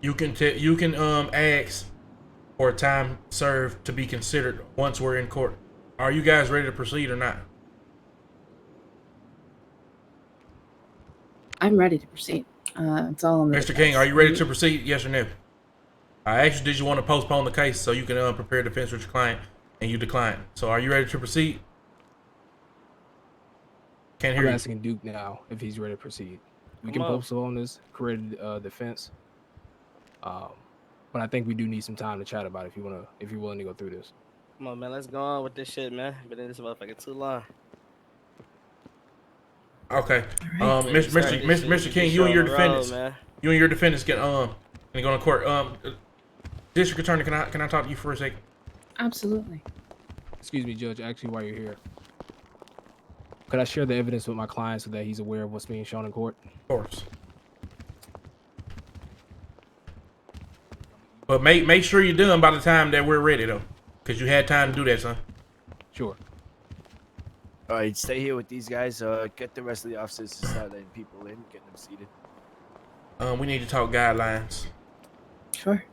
Speaker 3: You can ask for a time served to be considered once we're in court. Are you guys ready to proceed or not?
Speaker 4: I'm ready to proceed. It's all on the
Speaker 3: Mr. King, are you ready to proceed? Yes or no? I asked you, did you want to postpone the case so you can prepare defense with your client, and you declined. So are you ready to proceed? Can't hear
Speaker 11: I'm
Speaker 3: you.
Speaker 11: asking Duke now if he's ready to proceed. We
Speaker 13: Come
Speaker 11: can
Speaker 13: on.
Speaker 11: postpone this created defense. But I think we do need some time to chat about it if you're willing to go through this.
Speaker 13: Come on, man. Let's go on with this shit, man. Been in this motherfucker too long.
Speaker 3: Okay.
Speaker 13: Right.
Speaker 3: Mr. King, you and your defendants, you and your defendants can go to court. District Attorney, can I talk to you for a second?
Speaker 4: Absolutely.
Speaker 11: Excuse me, Judge. Actually, while you're here, could I share the evidence with my client so that he's aware of what's being shown in court?
Speaker 3: Of course. But make sure you're done by the time that we're ready, though, because you had time to do that, son.
Speaker 11: Sure.
Speaker 5: All right, stay here with these guys. Get the rest of the officers to start letting people in, get them seated.
Speaker 3: We need to talk guidelines.
Speaker 4: Sure.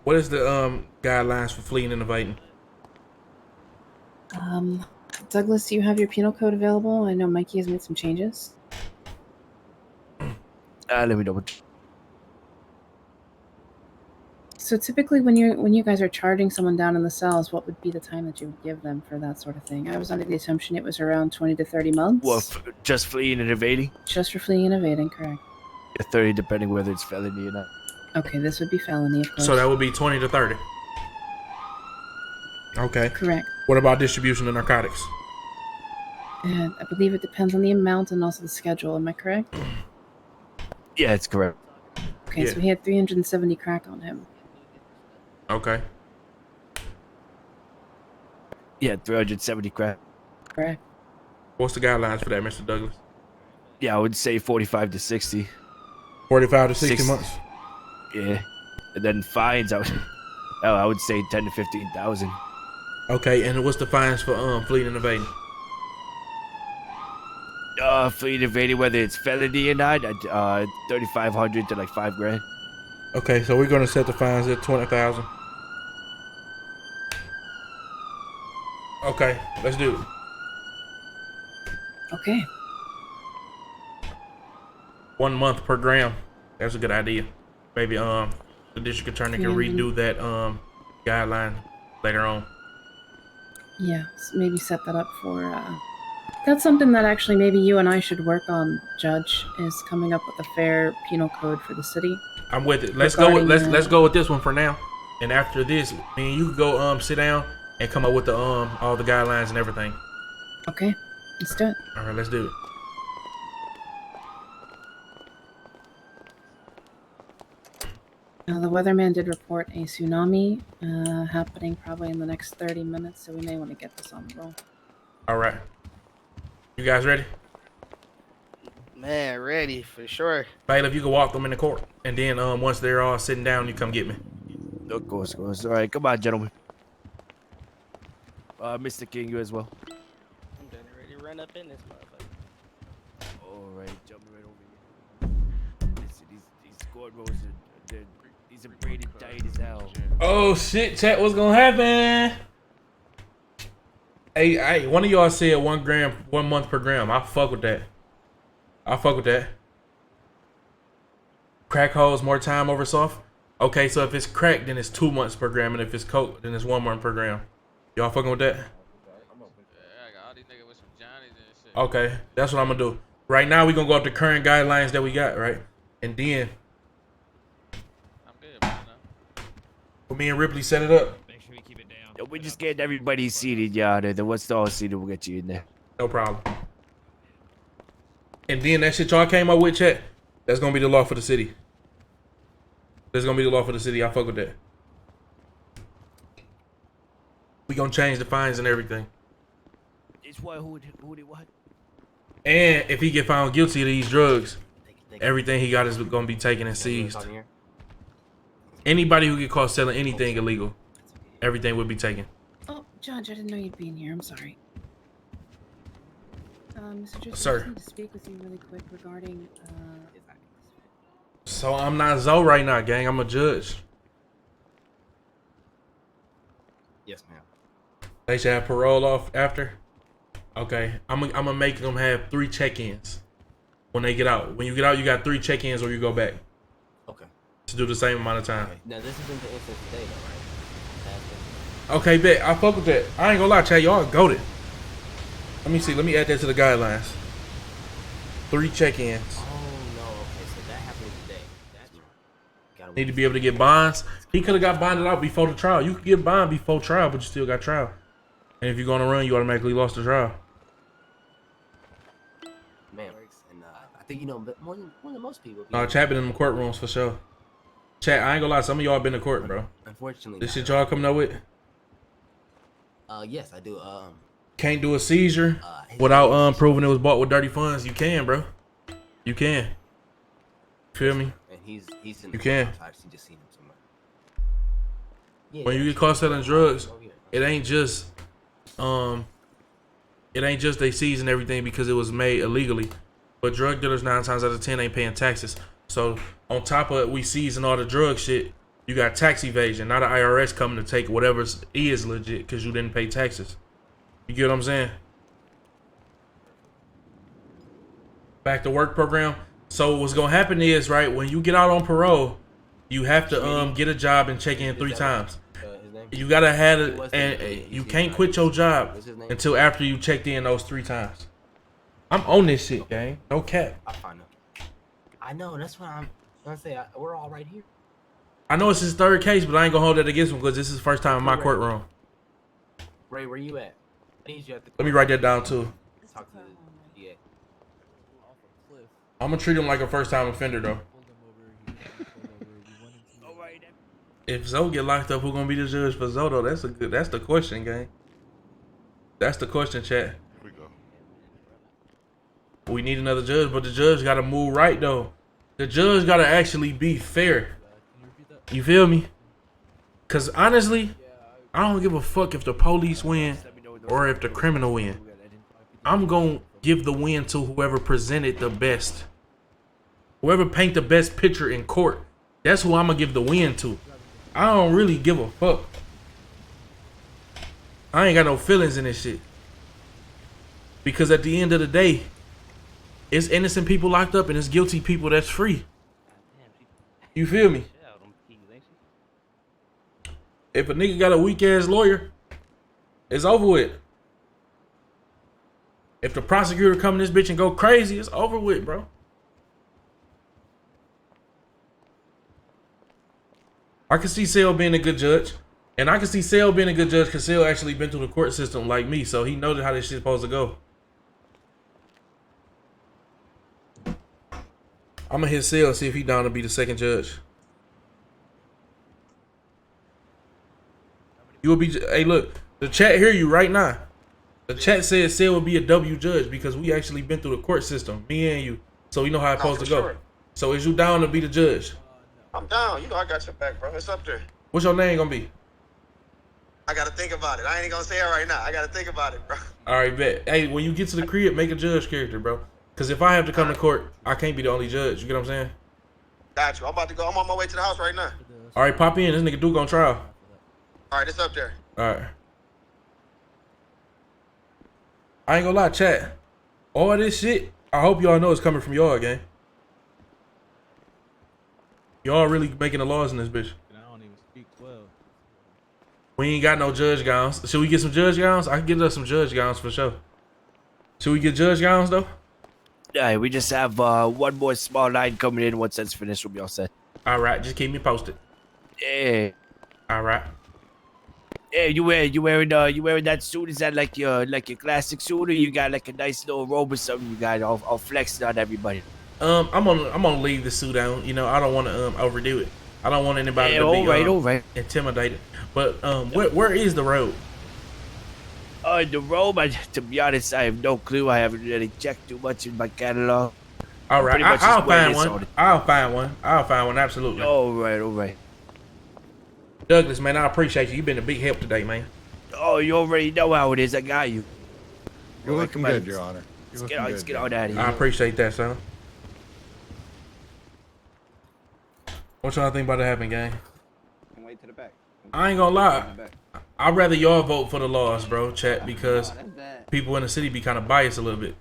Speaker 3: What is the guidelines for fleeing and evading?
Speaker 4: Douglas, do you have your penal code available? I know Mikey has made some changes.
Speaker 5: Let me double.
Speaker 4: So typically, when you guys are charging someone down in the cells, what would be the time that you would give them for that sort of thing? I was under the assumption it was around 20 to 30 months.
Speaker 5: Well, just fleeing and evading?
Speaker 4: Just for fleeing and evading, correct.
Speaker 5: 30, depending whether it's felony or not.
Speaker 4: Okay, this would be felony, of course.
Speaker 3: So that would be 20 to 30. Okay.
Speaker 4: Correct.
Speaker 3: What about distribution of narcotics?
Speaker 4: I believe it depends on the amount and also the schedule. Am I correct?
Speaker 5: Yeah, it's correct.
Speaker 4: Okay, so he had 370 crack on him.
Speaker 3: Okay.
Speaker 5: Yeah, 370 crack.
Speaker 4: Correct.
Speaker 3: What's the guidelines for that, Mr. Douglas?
Speaker 5: Yeah, I would say 45 to 60.
Speaker 3: 45 to 60 months.
Speaker 5: Yeah, and then fines. I would say 10 to 15,000.
Speaker 3: Okay, and what's the fines for fleeing and evading?
Speaker 5: Fleeing and evading, whether it's felony or not, 3,500 to like $5 grand.
Speaker 3: Okay, so we're gonna set the fines at 20,000. Okay, let's do it.
Speaker 4: Okay.
Speaker 3: 1 month per gram. That's a good idea. Maybe the district attorney can redo that guideline later on.
Speaker 4: Yeah, maybe set that up for. That's something that actually maybe you and I should work on, Judge. Is coming up with a fair penal code for the city.
Speaker 3: I'm with it. Let's go with let's go with this one for now. And after this, me and you can go sit down and come up with the all the guidelines and everything.
Speaker 4: Okay, let's do it.
Speaker 3: All right, let's do it.
Speaker 4: The weatherman did report a tsunami happening probably in the next 30 minutes, so we may want to get this on the roll.
Speaker 3: All right. You guys ready?
Speaker 13: Man, ready for sure.
Speaker 3: Bailiff, you can walk them in the court. And then once they're all sitting down, you come get me.
Speaker 5: Of course. All right, come on, gentlemen. Mr. King, you as well.
Speaker 13: I'm done ready to run up in this motherfucker.
Speaker 5: All right, jump right over here. Listen, these courtrooms these are braided tight as hell.
Speaker 3: Oh shit, chat, what's gonna happen? Hey, one of y'all said 1 gram, 1 month per gram. I fuck with that. I fuck with that. Crack holes, more time over soft. Okay, so if it's crack, then it's 2 months per gram, and if it's coke, then it's 1 month per gram. Y'all fucking with that? Okay, that's what I'm gonna do. Right now, we gonna go up the current guidelines that we got, right? And then me and Ripley set it up.
Speaker 5: Make sure we keep it down. We just get everybody seated, yeah. Then once they're all seated, we'll get you in there.
Speaker 3: No problem. And then that shit y'all came up with, chat, that's gonna be the law for the city. That's gonna be the law for the city. I fuck with that. We gonna change the fines and everything.
Speaker 5: It's what? Who what?
Speaker 3: And if he get found guilty of these drugs, everything he got is gonna be taken and seized. Anybody who get caught selling anything illegal, everything would be taken.
Speaker 4: Oh, Judge, I didn't know you'd be in here. I'm sorry. Mr. Driscoll,
Speaker 3: Sir.
Speaker 4: I just need to speak with you really quick regarding.
Speaker 3: So I'm not Zoe right now, gang. I'm a judge.
Speaker 14: Yes, ma'am.
Speaker 3: They should have parole off after. Okay, I'm gonna make them have 3 check-ins when they get out. When you get out, you got 3 check-ins or you go back.
Speaker 14: Okay.
Speaker 3: To do the same amount of time.
Speaker 14: Okay. Now this isn't the instance today, though, right?
Speaker 3: Okay, bet. I fuck with that. I ain't gonna lie, Chad. Y'all goated. Let me see. Let me add that to the guidelines. 3 check-ins.
Speaker 14: Oh no. Okay, so that happened today. That's
Speaker 3: Need to be able to get bonds. He could have got bonded out before the trial. You could get bond before trial, but you still got trial. And if you're gonna run, you automatically lost the trial.
Speaker 14: man. And I think more than most people.
Speaker 3: Chad been in the courtrooms for sure. Chad, I ain't gonna lie. Some of y'all been to court, bro.
Speaker 14: Unfortunately.
Speaker 3: This shit y'all coming up with?
Speaker 14: Yes, I do.
Speaker 3: Can't do a seizure without proving it was bought with dirty funds. You can, bro. You can. Feel me?
Speaker 14: And he's in
Speaker 3: you can.
Speaker 14: I've actually just seen him somewhere. Yeah,
Speaker 3: when you get caught selling drugs, it ain't just they seizing everything because it was made illegally. But drug dealers 9 times out of 10 ain't paying taxes. So on top of we seizing all the drug shit, you got tax evasion. Now the IRS coming to take whatever is legit because you didn't pay taxes. You get what I'm saying? Back to work program. So what's gonna happen is, right, when you get out on parole, you have to get a job and check in 3 times. You gotta have it, and you can't quit your job until after you checked in those 3 times. I'm on this shit, gang. No cap.
Speaker 14: I'll find out. I know. That's why I'm gonna say we're all right here.
Speaker 3: I know it's his 3rd case, but I ain't gonna hold that against him because this is his first time in my courtroom.
Speaker 14: Ray, where you at? I need you at the.
Speaker 3: Let me write that down too.
Speaker 14: Talk to the DA.
Speaker 3: I'm gonna treat him like a first-time offender, though. If Zoe get locked up, who gonna be the judge for Zoe, though? That's the question, gang. That's the question, chat.
Speaker 10: Here we go.
Speaker 3: We need another judge, but the judge gotta move right, though. The judge gotta actually be fair. You feel me? Cause honestly, I don't give a fuck if the police win or if the criminal win. I'm gonna give the win to whoever presented the best. Whoever paint the best picture in court. That's who I'm gonna give the win to. I don't really give a fuck. I ain't got no feelings in this shit. Because at the end of the day, it's innocent people locked up and it's guilty people that's free. You feel me? If a nigga got a weak ass lawyer, it's over with. If the prosecutor come in this bitch and go crazy, it's over with, bro. I can see Sale being a good judge. And I can see Sale being a good judge because Sale actually been through the court system like me. So he knows how this shit's supposed to go. I'm gonna hit Sale and see if he down to be the second judge. You will be, hey look, the chat hear you right now. The chat says Sale will be a W judge because we actually been through the court system, me and you. So we know how it's supposed to go. Sure. So is you down to be the judge?
Speaker 15: I'm down. You know I got your back, bro. It's up there.
Speaker 3: What's your name gonna be?
Speaker 15: I gotta think about it. I ain't gonna say it right now. I gotta think about it, bro.
Speaker 3: All right, bet. Hey, when you get to the crib, make a judge character, bro. Because if I have to come to court, I can't be the only judge. You get what I'm saying?
Speaker 15: Got you. I'm about to go. I'm on my way to the house right now.
Speaker 3: All right, pop in. This nigga Duke on trial.
Speaker 15: All right, it's up there.
Speaker 3: All right. I ain't gonna lie, chat. All this shit, I hope y'all know it's coming from y'all, gang. Y'all really making the laws in this bitch.
Speaker 2: I don't even speak well.
Speaker 3: We ain't got no judge gowns. Should we get some judge gowns? I can get us some judge gowns for sure. Should we get judge gowns though?
Speaker 5: Yeah, we just have one more small line coming in. Once that's finished, we'll be all set.
Speaker 3: All right, just keep me posted.
Speaker 5: Yeah.
Speaker 3: All right.
Speaker 5: Hey, you wearing that suit? Is that like your classic suit, or you got like a nice little robe or something? You got all flexing on everybody.
Speaker 3: I'm gonna leave the suit on. You know, I don't want to overdo it. I don't want anybody to be
Speaker 5: all right.
Speaker 3: intimidated. But where is the robe?
Speaker 5: The robe, to be honest, I have no clue. I haven't really checked too much in my catalog.
Speaker 3: All right, I'll find one. I'll find one. I'll find one. Absolutely.
Speaker 5: All right.
Speaker 3: Douglas, man, I appreciate you. You've been a big help today, man.
Speaker 5: Oh, you already know how it is. I got you.
Speaker 16: You're looking good, Your Honor.
Speaker 5: Let's get on out of here.
Speaker 3: I appreciate that, son. What y'all think about to happen, gang?
Speaker 17: Wait to the back.
Speaker 3: I ain't gonna lie. I'd rather y'all vote for the laws, bro, chat, because people in the city be kind of biased a little bit.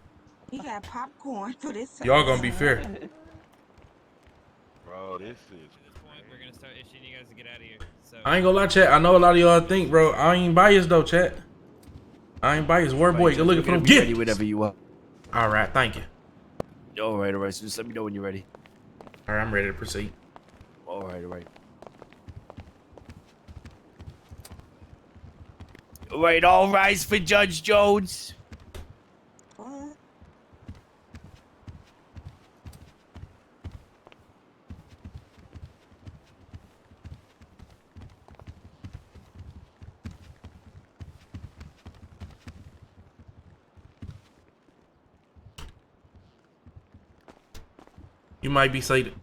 Speaker 18: We got popcorn for this.
Speaker 3: Y'all gonna be fair.
Speaker 10: Bro, this is.
Speaker 9: We're gonna start issuing you guys to get out of here. So.
Speaker 3: I ain't gonna lie, chat. I know a lot of y'all think, bro. I ain't biased though, chat. I ain't biased. Word boy, good looking for them gifts.
Speaker 5: Whenever you want.
Speaker 3: All right, thank you.
Speaker 5: All right. So just let me know when you're ready.
Speaker 3: All right, I'm ready to proceed.
Speaker 5: All right. All right, all rise for Judge Jones.
Speaker 3: You might be seated.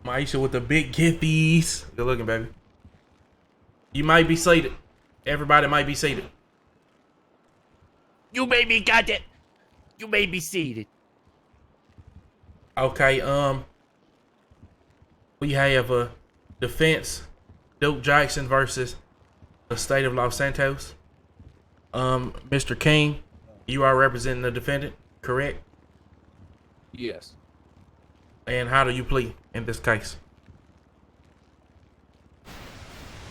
Speaker 3: Maisha with the big gifties. Good looking, baby. You might be seated. Everybody might be seated.
Speaker 5: You may be goddamn. You may be seated.
Speaker 3: Okay, we have a defense, Duke Jackson versus the state of Los Santos. Mr. King, you are representing the defendant, correct?
Speaker 11: Yes.
Speaker 3: And how do you plead in this case?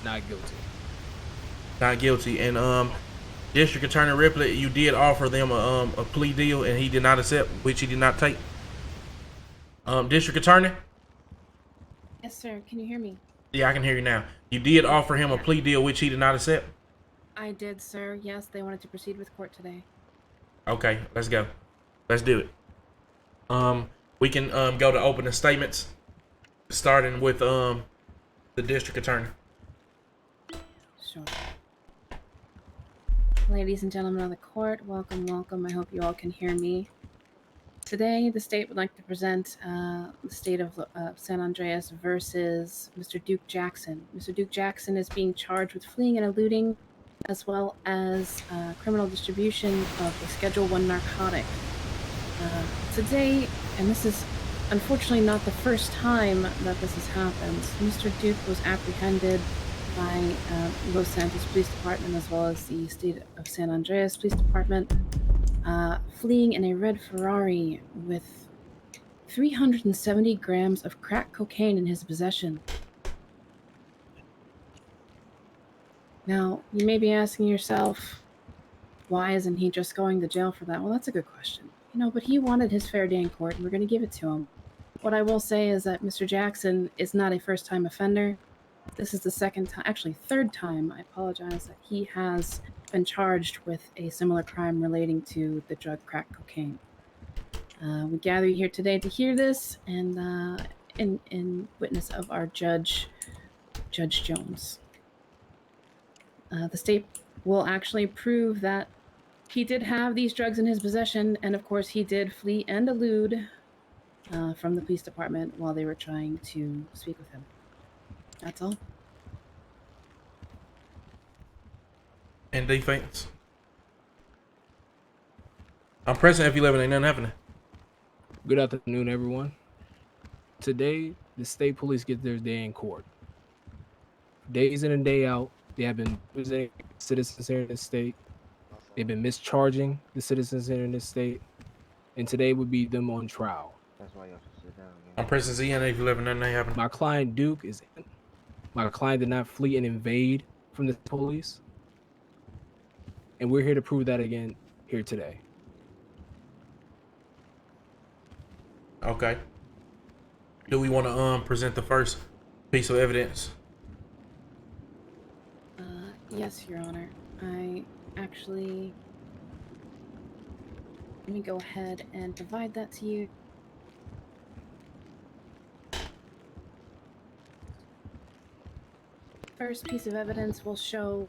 Speaker 11: Not guilty.
Speaker 3: Not guilty. And District Attorney Ripley, you did offer them a plea deal and he did not accept, which he did not take. District Attorney?
Speaker 4: Yes, sir. Can you hear me?
Speaker 3: Yeah, I can hear you now. You did offer him a plea deal, which he did not accept?
Speaker 4: I did, sir. Yes, they wanted to proceed with court today.
Speaker 3: Okay, let's go. Let's do it. We can go to opening statements, starting with the District Attorney.
Speaker 4: Sure. Ladies and gentlemen of the court, welcome, welcome. I hope you all can hear me. Today, the state would like to present the state of San Andreas versus Mr. Duke Jackson. Mr. Duke Jackson is being charged with fleeing and eluding, as well as criminal distribution of a Schedule I narcotic. Today, and this is unfortunately not the first time that this has happened, Mr. Duke was apprehended by Los Santos Police Department as well as the State of San Andreas Police Department, fleeing in a red Ferrari with 370 grams of crack cocaine in his possession. Now, you may be asking yourself, why isn't he just going to jail for that? Well, that's a good question. You know, but he wanted his fair day in court, and we're going to give it to him. What I will say is that Mr. Jackson is not a first-time offender. This is the second time, actually third time, I apologize, that he has been charged with a similar crime relating to the drug crack cocaine. We gather here today to hear this, and in witness of our Judge Jones. The state will actually prove that he did have these drugs in his possession, and of course he did flee and elude from the police department while they were trying to speak with him. That's all.
Speaker 3: And defense. I'm present F11, ain't nothing happening.
Speaker 11: Good afternoon, everyone. Today, the state police get their day in court. Days in and day out, they have been representing citizens here in this state. They've been mischarging the citizens here in this state. And today would be them on trial.
Speaker 12: That's why you have to sit down.
Speaker 3: I'm pressing Z and F11, nothing happening.
Speaker 11: My client Duke is in. My client did not flee and invade from the police. And we're here to prove that again here today.
Speaker 3: Okay. Do we want to present the first piece of evidence?
Speaker 4: Yes, Your Honor. I actually... Let me go ahead and provide that to you. First piece of evidence will show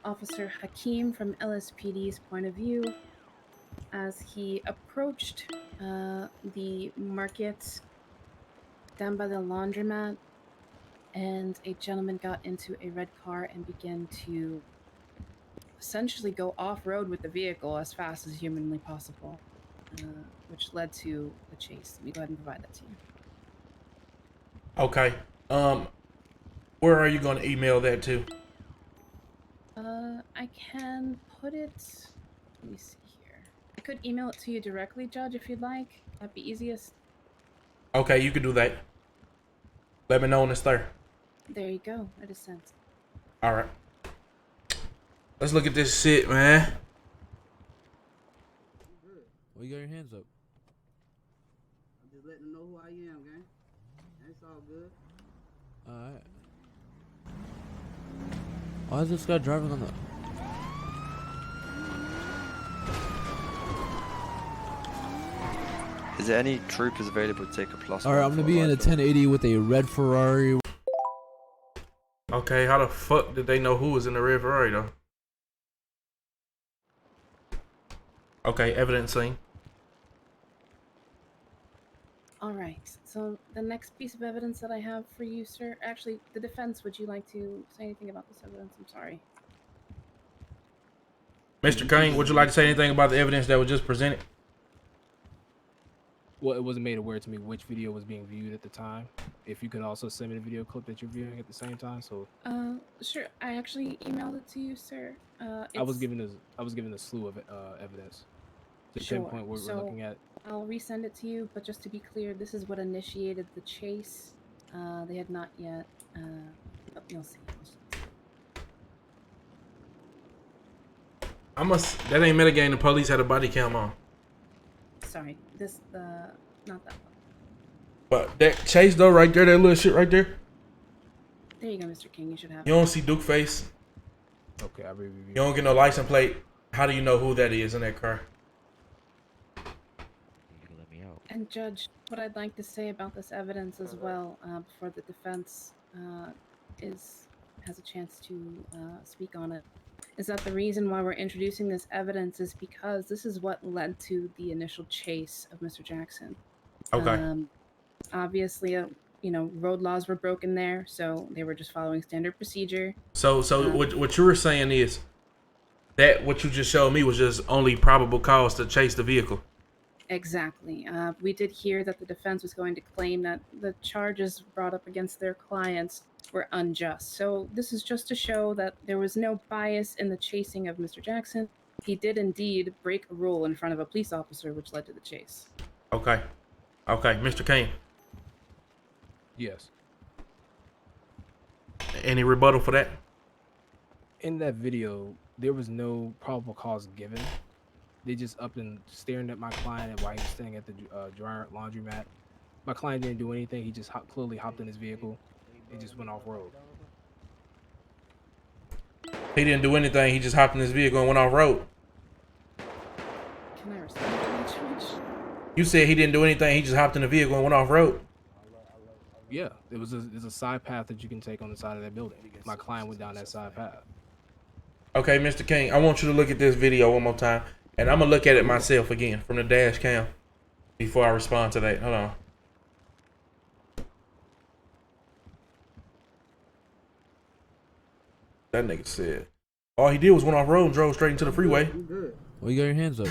Speaker 4: Officer Hakeem from LSPD's point of view as he approached the market down by the laundromat, and a gentleman got into a red car and began to essentially go off-road with the vehicle as fast as humanly possible, which led to a chase. Let me go ahead and provide that to you.
Speaker 3: Okay. Where are you going to email that to?
Speaker 4: I can put it... Let me see here. I could email it to you directly, Judge, if you'd like. That'd be easiest.
Speaker 3: Okay, you can do that. Let me know when it's there.
Speaker 4: There you go. It is sent.
Speaker 3: Alright. Let's look at this shit, man.
Speaker 17: Well, you got your hands up.
Speaker 19: I'm just letting them know who I am, gang. That's all good.
Speaker 17: Alright. Why is this guy driving on the...
Speaker 20: Is there any troopers available to take a plus?
Speaker 17: Alright, I'm gonna be in a 1080 with a red Ferrari.
Speaker 3: Okay, how the fuck did they know who was in the red Ferrari though? Okay, evidence scene.
Speaker 4: All right. So the next piece of evidence that I have for you, sir, actually, the defense, would you like to say anything about this evidence? I'm sorry.
Speaker 3: Mr. King, would you like to say anything about the evidence that was just presented?
Speaker 11: Well, it wasn't made aware to me which video was being viewed at the time. If you could also send me the video clip that you're viewing at the same time, so.
Speaker 4: Sure. I actually emailed it to you, sir.
Speaker 11: I was given a slew of evidence to pinpoint what we're looking at.
Speaker 4: I'll resend it to you, but just to be clear, this is what initiated the chase. They had not yet. But you'll see.
Speaker 3: That ain't mitigating. The police had a body cam on.
Speaker 4: Sorry, not that one.
Speaker 3: But that chase though, right there, that little shit right there.
Speaker 4: There you go, Mr. King. You should have.
Speaker 3: You don't see Duke face.
Speaker 11: Okay, I'll review.
Speaker 3: You don't get no license plate. How do you know who that is in that car?
Speaker 4: And Judge, what I'd like to say about this evidence as well, before the defense has a chance to speak on it, is that the reason why we're introducing this evidence is because this is what led to the initial chase of Mr. Jackson.
Speaker 3: Okay.
Speaker 4: Obviously, you know, road laws were broken there, so they were just following standard procedure.
Speaker 3: So what you were saying is that what you just showed me was just only probable cause to chase the vehicle.
Speaker 4: Exactly. We did hear that the defense was going to claim that the charges brought up against their clients were unjust. So this is just to show that there was no bias in the chasing of Mr. Jackson. He did indeed break a rule in front of a police officer, which led to the chase.
Speaker 3: Okay. Okay, Mr. Kane.
Speaker 11: Yes.
Speaker 3: Any rebuttal for that?
Speaker 11: In that video, there was no probable cause given. They just up and staring at my client while he was staying at the dryer laundromat. My client didn't do anything. He just clearly hopped in his vehicle. He just went off road.
Speaker 3: He didn't do anything. He just hopped in his vehicle and went off road.
Speaker 4: Can I respond to that, George?
Speaker 3: You said he didn't do anything. He just hopped in the vehicle and went off road.
Speaker 11: Yeah, there's a side path that you can take on the side of that building. My client went down that side path.
Speaker 3: Okay, Mr. King, I want you to look at this video one more time. And I'm going to look at it myself again from the dash cam before I respond to that. Hold on. That nigga said all he did was went off road and drove straight into the freeway.
Speaker 17: Well, you got your hands up.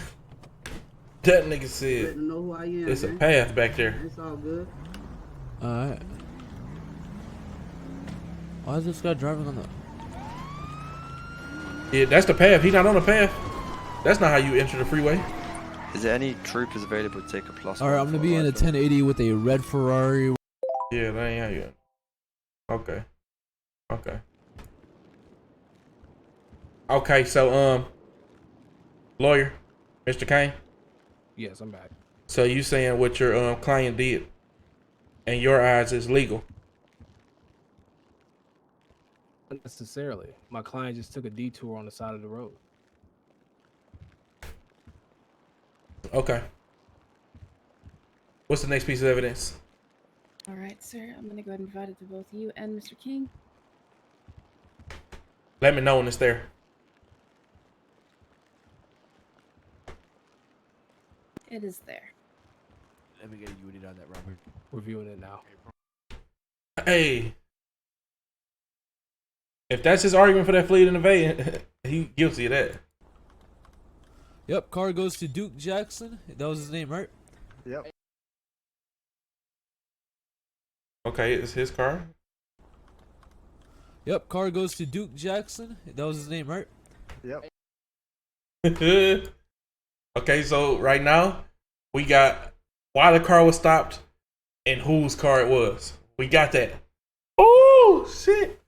Speaker 3: That nigga said
Speaker 19: Know who I am,
Speaker 3: it's a
Speaker 19: man.
Speaker 3: path back there.
Speaker 19: It's all good.
Speaker 17: Alright. Why is this guy driving on the...
Speaker 3: Yeah, that's the path. He's not on the path. That's not how you enter the freeway.
Speaker 20: Is there any troopers available to take a plus?
Speaker 17: Alright, I'm gonna be in a 1080 with a red Ferrari.
Speaker 3: Yeah, that ain't how you. Okay. Okay. Okay, so lawyer, Mr. Kane.
Speaker 11: Yes, I'm back.
Speaker 3: So you saying what your client did in your eyes is legal?
Speaker 11: Not necessarily. My client just took a detour on the side of the road.
Speaker 3: Okay. What's the next piece of evidence?
Speaker 4: All right, sir. I'm going to go ahead and provide it to both you and Mr. King.
Speaker 3: Let me know when it's there.
Speaker 4: It is there.
Speaker 5: Let me get a unit on that, Robert.
Speaker 11: Reviewing it now.
Speaker 3: Hey. If that's his argument for that fleet and evade, he guilty of that.
Speaker 17: Yep, car goes to Duke Jackson. That was his name, right?
Speaker 6: Yep.
Speaker 3: Okay, it's his car.
Speaker 17: Yep, car goes to Duke Jackson. That was his name, right?
Speaker 6: Yep.
Speaker 3: Okay, so right now we got why the car was stopped and whose car it was. We got that. Oh shit.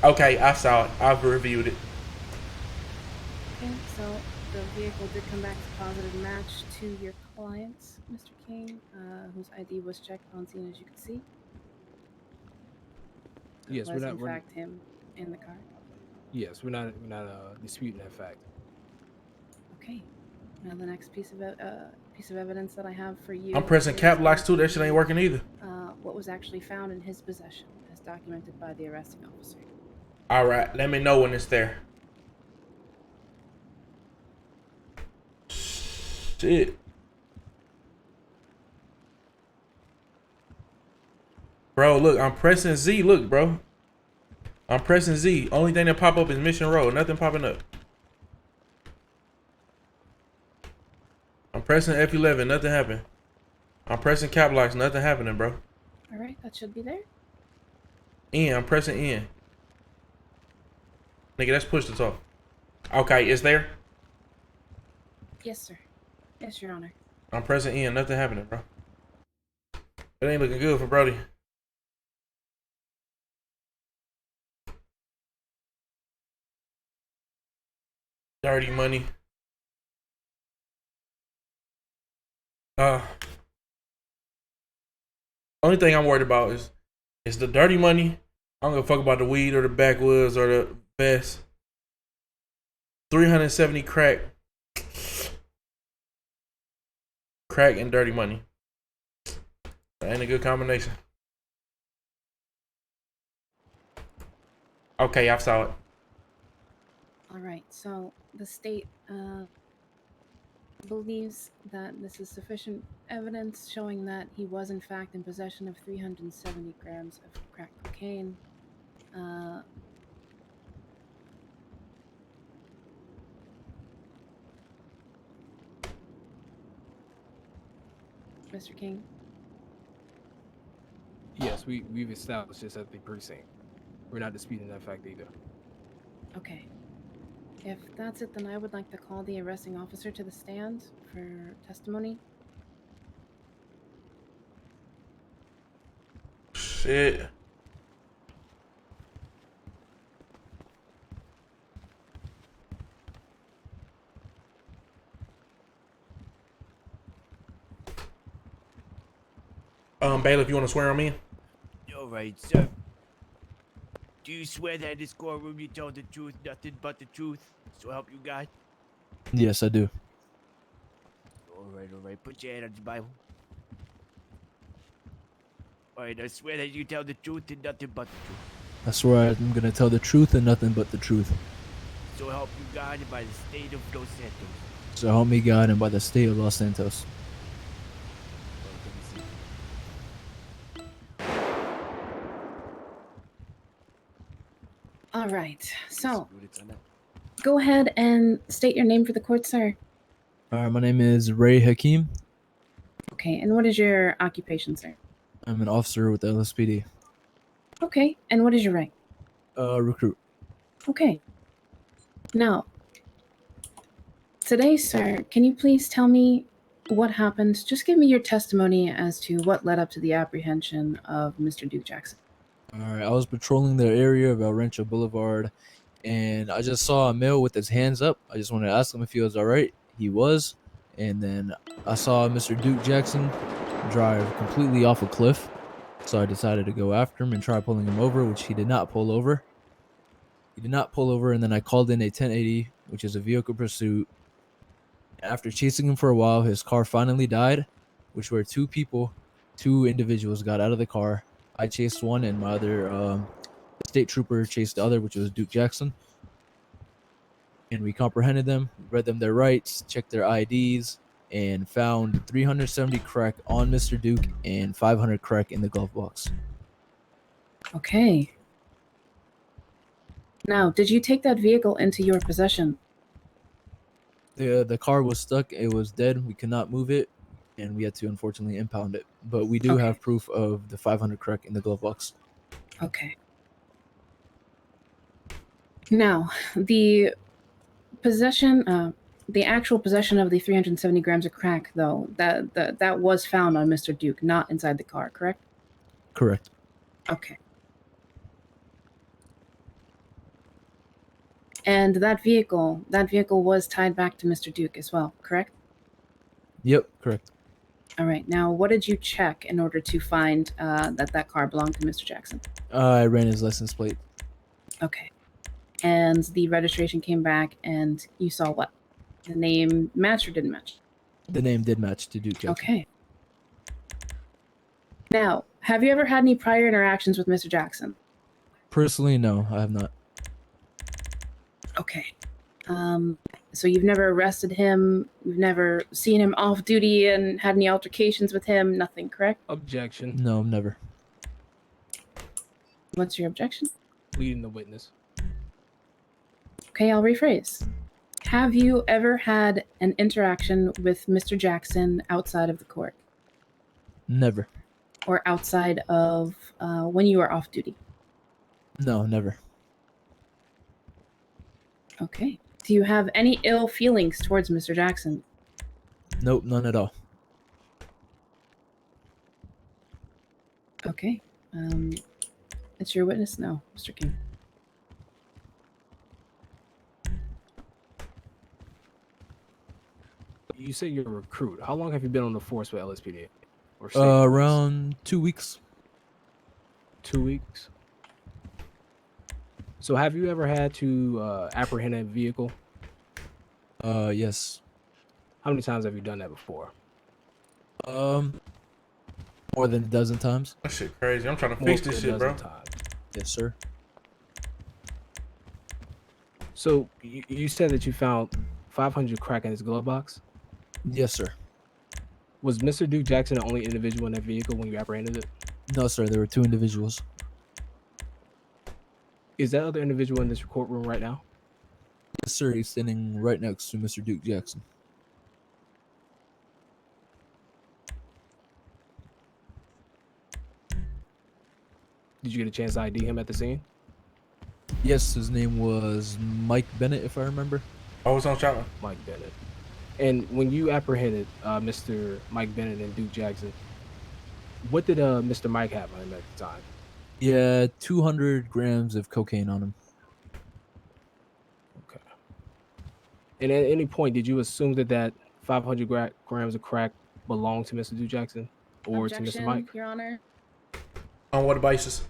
Speaker 3: Okay, I saw it. I've reviewed it.
Speaker 4: Okay, so the vehicle did come back as a positive match to your client, Mr. King, whose ID was checked on scene, as you can see.
Speaker 11: Yes,
Speaker 4: It was
Speaker 11: we're
Speaker 4: in
Speaker 11: not.
Speaker 4: fact him in the car.
Speaker 11: Yes, we're not disputing that fact.
Speaker 4: Okay. Now the next piece of evidence that I have for you.
Speaker 3: I'm pressing
Speaker 4: is,
Speaker 3: cap locks too. That shit ain't working either.
Speaker 4: What was actually found in his possession, as documented by the arresting officer.
Speaker 3: All right, let me know when it's there. Shit. Bro, look, I'm pressing Z. Look, bro. I'm pressing Z. Only thing that pop up is Mission Road. Nothing popping up. I'm pressing F11. Nothing happened. I'm pressing cap locks. Nothing happening, bro.
Speaker 4: All right, that should be there.
Speaker 3: N. I'm pressing N. Nigga, that's push to talk. Okay, it's there.
Speaker 4: Yes, sir. Yes, Your Honor.
Speaker 3: I'm pressing N. Nothing happening, bro. It ain't looking good for Brody. Dirty money. Only thing I'm worried about is the dirty money. I don't give a fuck about the weed or the backwoods or the vest. 370 crack. Crack and dirty money. That ain't a good combination. Okay, I saw it.
Speaker 4: All right, so the state believes that this is sufficient evidence showing that he was in fact in possession of 370 grams of crack cocaine. Mr. King?
Speaker 11: Yes, we've established this at the precinct. We're not disputing that fact either.
Speaker 4: Okay. If that's it, then I would like to call the arresting officer to the stand for testimony.
Speaker 3: Shit. Bailiff, you want to swear on me?
Speaker 5: All right, sir. Do you swear that in this courtroom you told the truth, nothing but the truth? So help you God?
Speaker 17: Yes, I do.
Speaker 5: All right. Put your hand on the Bible. All right, I swear that you tell the truth and nothing but the truth.
Speaker 17: I swear I'm gonna tell the truth and nothing but the truth.
Speaker 5: So help you God and by the state of Los Santos.
Speaker 17: So help me God and by the state of Los Santos.
Speaker 4: All right, so go ahead and state your name for the court, sir.
Speaker 17: My name is Ray Hakeem.
Speaker 4: Okay, and what is your occupation, sir?
Speaker 17: I'm an officer with the LSPD.
Speaker 4: Okay, and what is your rank?
Speaker 17: Recruit.
Speaker 4: Okay. Now, today, sir, can you please tell me what happened? Just give me your testimony as to what led up to the apprehension of Mr. Duke Jackson.
Speaker 17: Alright, I was patrolling the area of El Rancho Boulevard, and I just saw a male with his hands up. I just wanted to ask him if he was alright. He was. And then I saw Mr. Duke Jackson drive completely off a cliff. So I decided to go after him and try pulling him over, which he did not pull over. And then I called in a 1080, which is a vehicle pursuit. After chasing him for a while, his car finally died, which were two individuals got out of the car. I chased one, and my other state trooper chased the other, which was Duke Jackson. And we comprehended them, read them their rights, checked their IDs, and found 370 crack on Mr. Duke and 500 crack in the glove box.
Speaker 4: Okay. Now, did you take that vehicle into your possession?
Speaker 17: The car was stuck. It was dead. We could not move it, and we had to unfortunately impound it. But we do have proof of the 500 crack in the glove box.
Speaker 4: Okay. Now, the actual possession of the 370 grams of crack, though, that was found on Mr. Duke, not inside the car, correct?
Speaker 17: Correct.
Speaker 4: Okay. And that vehicle was tied back to Mr. Duke as well, correct?
Speaker 17: Yep, correct.
Speaker 4: All right. Now, what did you check in order to find that car belonged to Mr. Jackson?
Speaker 17: I ran his license plate.
Speaker 4: Okay. And the registration came back, and you saw what? The name matched or didn't match?
Speaker 17: The name did match to Duke Jackson.
Speaker 4: Okay. Now, have you ever had any prior interactions with Mr. Jackson?
Speaker 17: Personally, no, I have not.
Speaker 4: Okay. So you've never arrested him, you've never seen him off duty and had any altercations with him, nothing, correct?
Speaker 11: Objection.
Speaker 17: No, never.
Speaker 4: What's your objection?
Speaker 11: Leading the witness.
Speaker 4: Okay, I'll rephrase. Have you ever had an interaction with Mr. Jackson outside of the court?
Speaker 17: Never.
Speaker 4: Or outside of when you were off duty?
Speaker 17: No, never.
Speaker 4: Okay. Do you have any ill feelings towards Mr. Jackson?
Speaker 17: Nope, none at all.
Speaker 4: Okay. It's your witness now, Mr. King.
Speaker 11: You say you're a recruit. How long have you been on the force with LSPD? Or
Speaker 17: around 2 weeks.
Speaker 11: 2 weeks. So have you ever had to apprehend a vehicle?
Speaker 17: Yes.
Speaker 11: How many times have you done that before?
Speaker 17: More than a dozen times.
Speaker 3: That shit crazy. I'm trying to fix this shit, bro.
Speaker 17: Yes, sir.
Speaker 11: So you said that you found 500 crack in his glove box?
Speaker 17: Yes, sir.
Speaker 11: Was Mr. Duke Jackson the only individual in that vehicle when you apprehended it?
Speaker 17: No, sir. There were 2 individuals.
Speaker 11: Is that other individual in this courtroom right now?
Speaker 17: Yes, sir. He's standing right next to Mr. Duke Jackson.
Speaker 11: Did you get a chance to ID him at the scene?
Speaker 17: Yes, his name was Mike Bennett, if I remember.
Speaker 3: I was on shot.
Speaker 11: Mike Bennett. And when you apprehended Mr. Mike Bennett and Duke Jackson, what did Mr. Mike have on him at the time?
Speaker 17: Yeah, 200 grams of cocaine on him.
Speaker 11: Okay. And at any point, did you assume that 500 grams of crack belonged to Mr. Duke Jackson or to Mr. Mike?
Speaker 4: Your Honor.
Speaker 3: On what basis?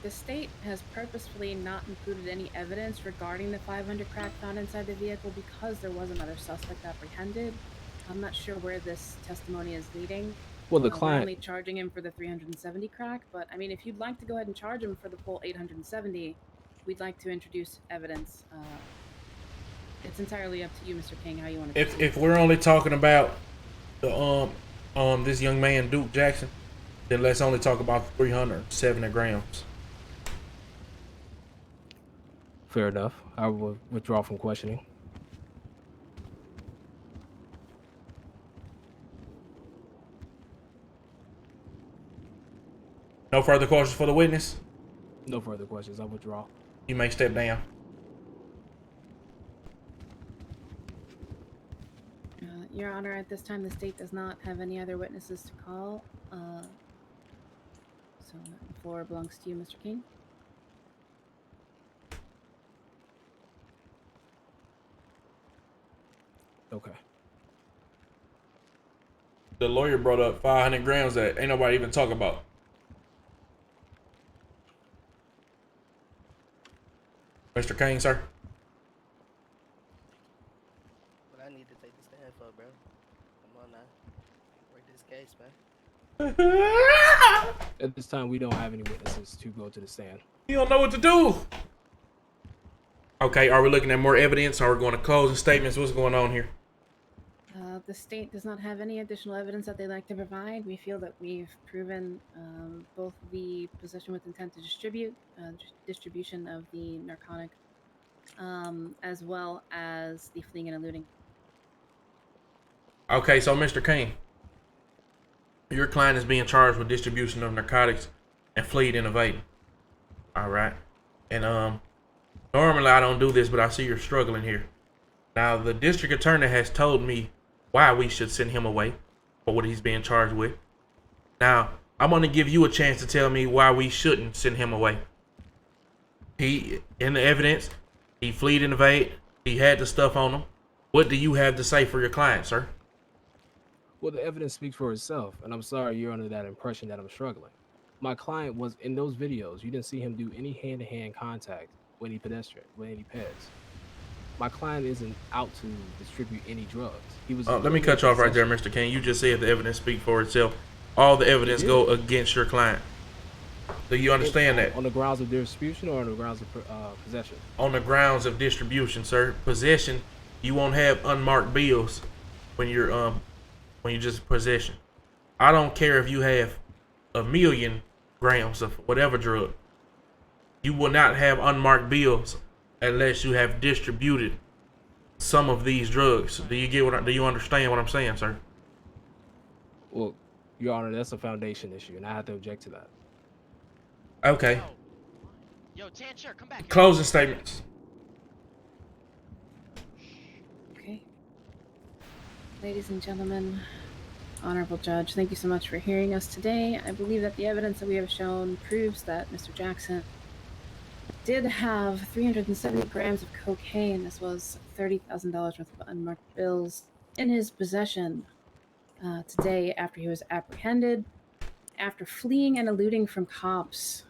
Speaker 4: The state has purposefully not included any evidence regarding the 500 crack found inside the vehicle because there was another suspect apprehended. I'm not sure where this testimony is leading.
Speaker 11: Well, the
Speaker 4: We're
Speaker 11: client...
Speaker 4: only charging him for the 370 crack, but I mean, if you'd like to go ahead and charge him for the full 870, we'd like to introduce evidence. It's entirely up to you, Mr. King, how you want to proceed.
Speaker 3: If we're only talking about the this young man Duke Jackson, then let's only talk about 370 grams.
Speaker 11: Fair enough. I will withdraw from questioning.
Speaker 3: No further questions for the witness?
Speaker 11: No further questions. I withdraw.
Speaker 3: You may step down.
Speaker 4: Your Honor, at this time, the state does not have any other witnesses to call. So the floor belongs to you, Mr. King.
Speaker 11: Okay.
Speaker 3: The lawyer brought up 500 grams that ain't nobody even talk about. Mr. King, sir.
Speaker 13: What I need to take the stand for, bro. Come on now. Work this case, man.
Speaker 11: At this time, we don't have any witnesses to go to the stand.
Speaker 3: You don't know what to do. Okay, are we looking at more evidence? Are we going to closing statements? What's going on here?
Speaker 4: The state does not have any additional evidence that they'd like to provide. We feel that we've proven both the possession with intent to distribute, distribution of the narcotic, as well as the fleeing and eluding.
Speaker 3: Okay, so Mr. King, your client is being charged with distribution of narcotics and fleeing and evading. All right, and normally I don't do this, but I see you're struggling here. Now, the district attorney has told me why we should send him away for what he's being charged with. Now, I'm going to give you a chance to tell me why we shouldn't send him away. He, in the evidence, he fleed and evade. He had the stuff on him. What do you have to say for your client, sir?
Speaker 11: Well, the evidence speaks for itself, and I'm sorry you're under that impression that I'm struggling. My client was in those videos. You didn't see him do any hand-to-hand contact with any pedestrian, with any pets. My client isn't out to distribute any drugs. He was.
Speaker 3: Let me cut you off right there, Mr. King. You just said the evidence speaks for itself. All the evidence go against your client. Do you understand that?
Speaker 11: On the grounds of distribution or on the grounds of possession? On
Speaker 3: the grounds of distribution, sir. Possession, you won't have unmarked bills when you're just possession. I don't care if you have 1,000,000 grams of whatever drug. You will not have unmarked bills unless you have distributed some of these drugs. Do you get what? Do you understand what I'm saying, sir?
Speaker 11: Well, Your Honor, that's a foundation issue, and I have to object to that.
Speaker 3: Okay. Yo, Tancher, come back. Closing statements.
Speaker 4: Okay. Ladies and gentlemen, Honorable Judge, thank you so much for hearing us today. I believe that the evidence that we have shown proves that Mr. Jackson did have 370 grams of cocaine, as well as $30,000 worth of unmarked bills in his possession today after he was apprehended, after fleeing and eluding from cops.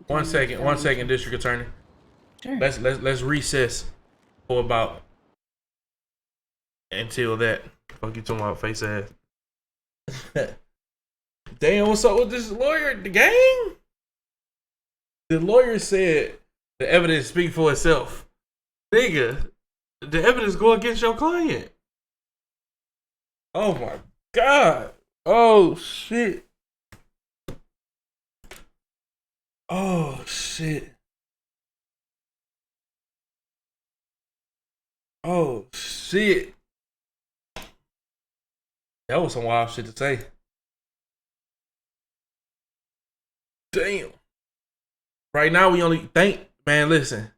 Speaker 3: One second, District Attorney.
Speaker 4: Sure.
Speaker 3: Let's recess for about until that. Fuck you talking about, face ass. Damn, what's up with this lawyer? The gang? The lawyer said The evidence speak for itself. Nigga, the evidence go against your client. Oh my God. Oh shit. Oh shit. Oh shit. That was some wild shit to say. Damn. Right now we only man, listen.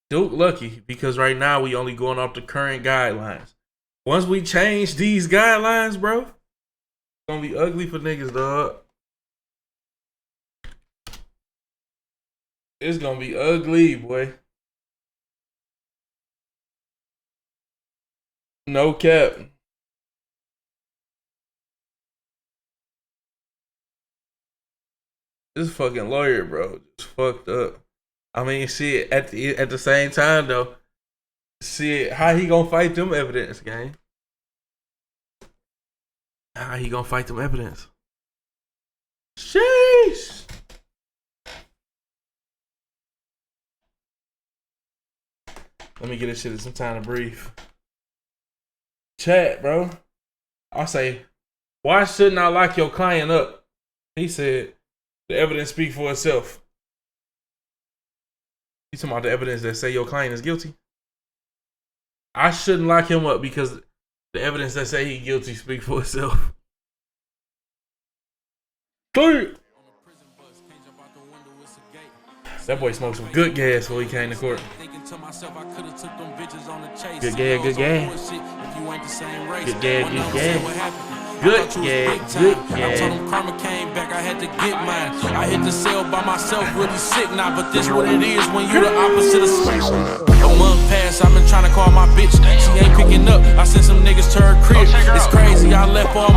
Speaker 3: Duke lucky because right now we only going off the current guidelines. Once we change these guidelines, bro, it's gonna be ugly for niggas, dog. It's gonna be ugly, boy. No cap. This fucking lawyer, bro, just fucked up. I mean, shit. At the same time, though, shit. How he gonna fight them evidence, gang? How he gonna fight them evidence? Sheesh. Let me get this shit some time to breathe. Chat, bro. I say, why shouldn't I lock your client up? He said, the evidence speaks for itself. You talking about the evidence that say your client is guilty? I shouldn't lock him up because the evidence that say he guilty speaks for itself. Dude. That boy smoked some good gas before he came to court. Good gas, good gas. Good gas, good gas. Good gas, good gas. I told him karma came back, I had to get mine. I hit the cell by myself, really sick now, but this what it is when you the opposite of sick. A month passed, I've been trying to call my bitch. She ain't picking up. I sent some niggas to her crib. It's crazy, I left all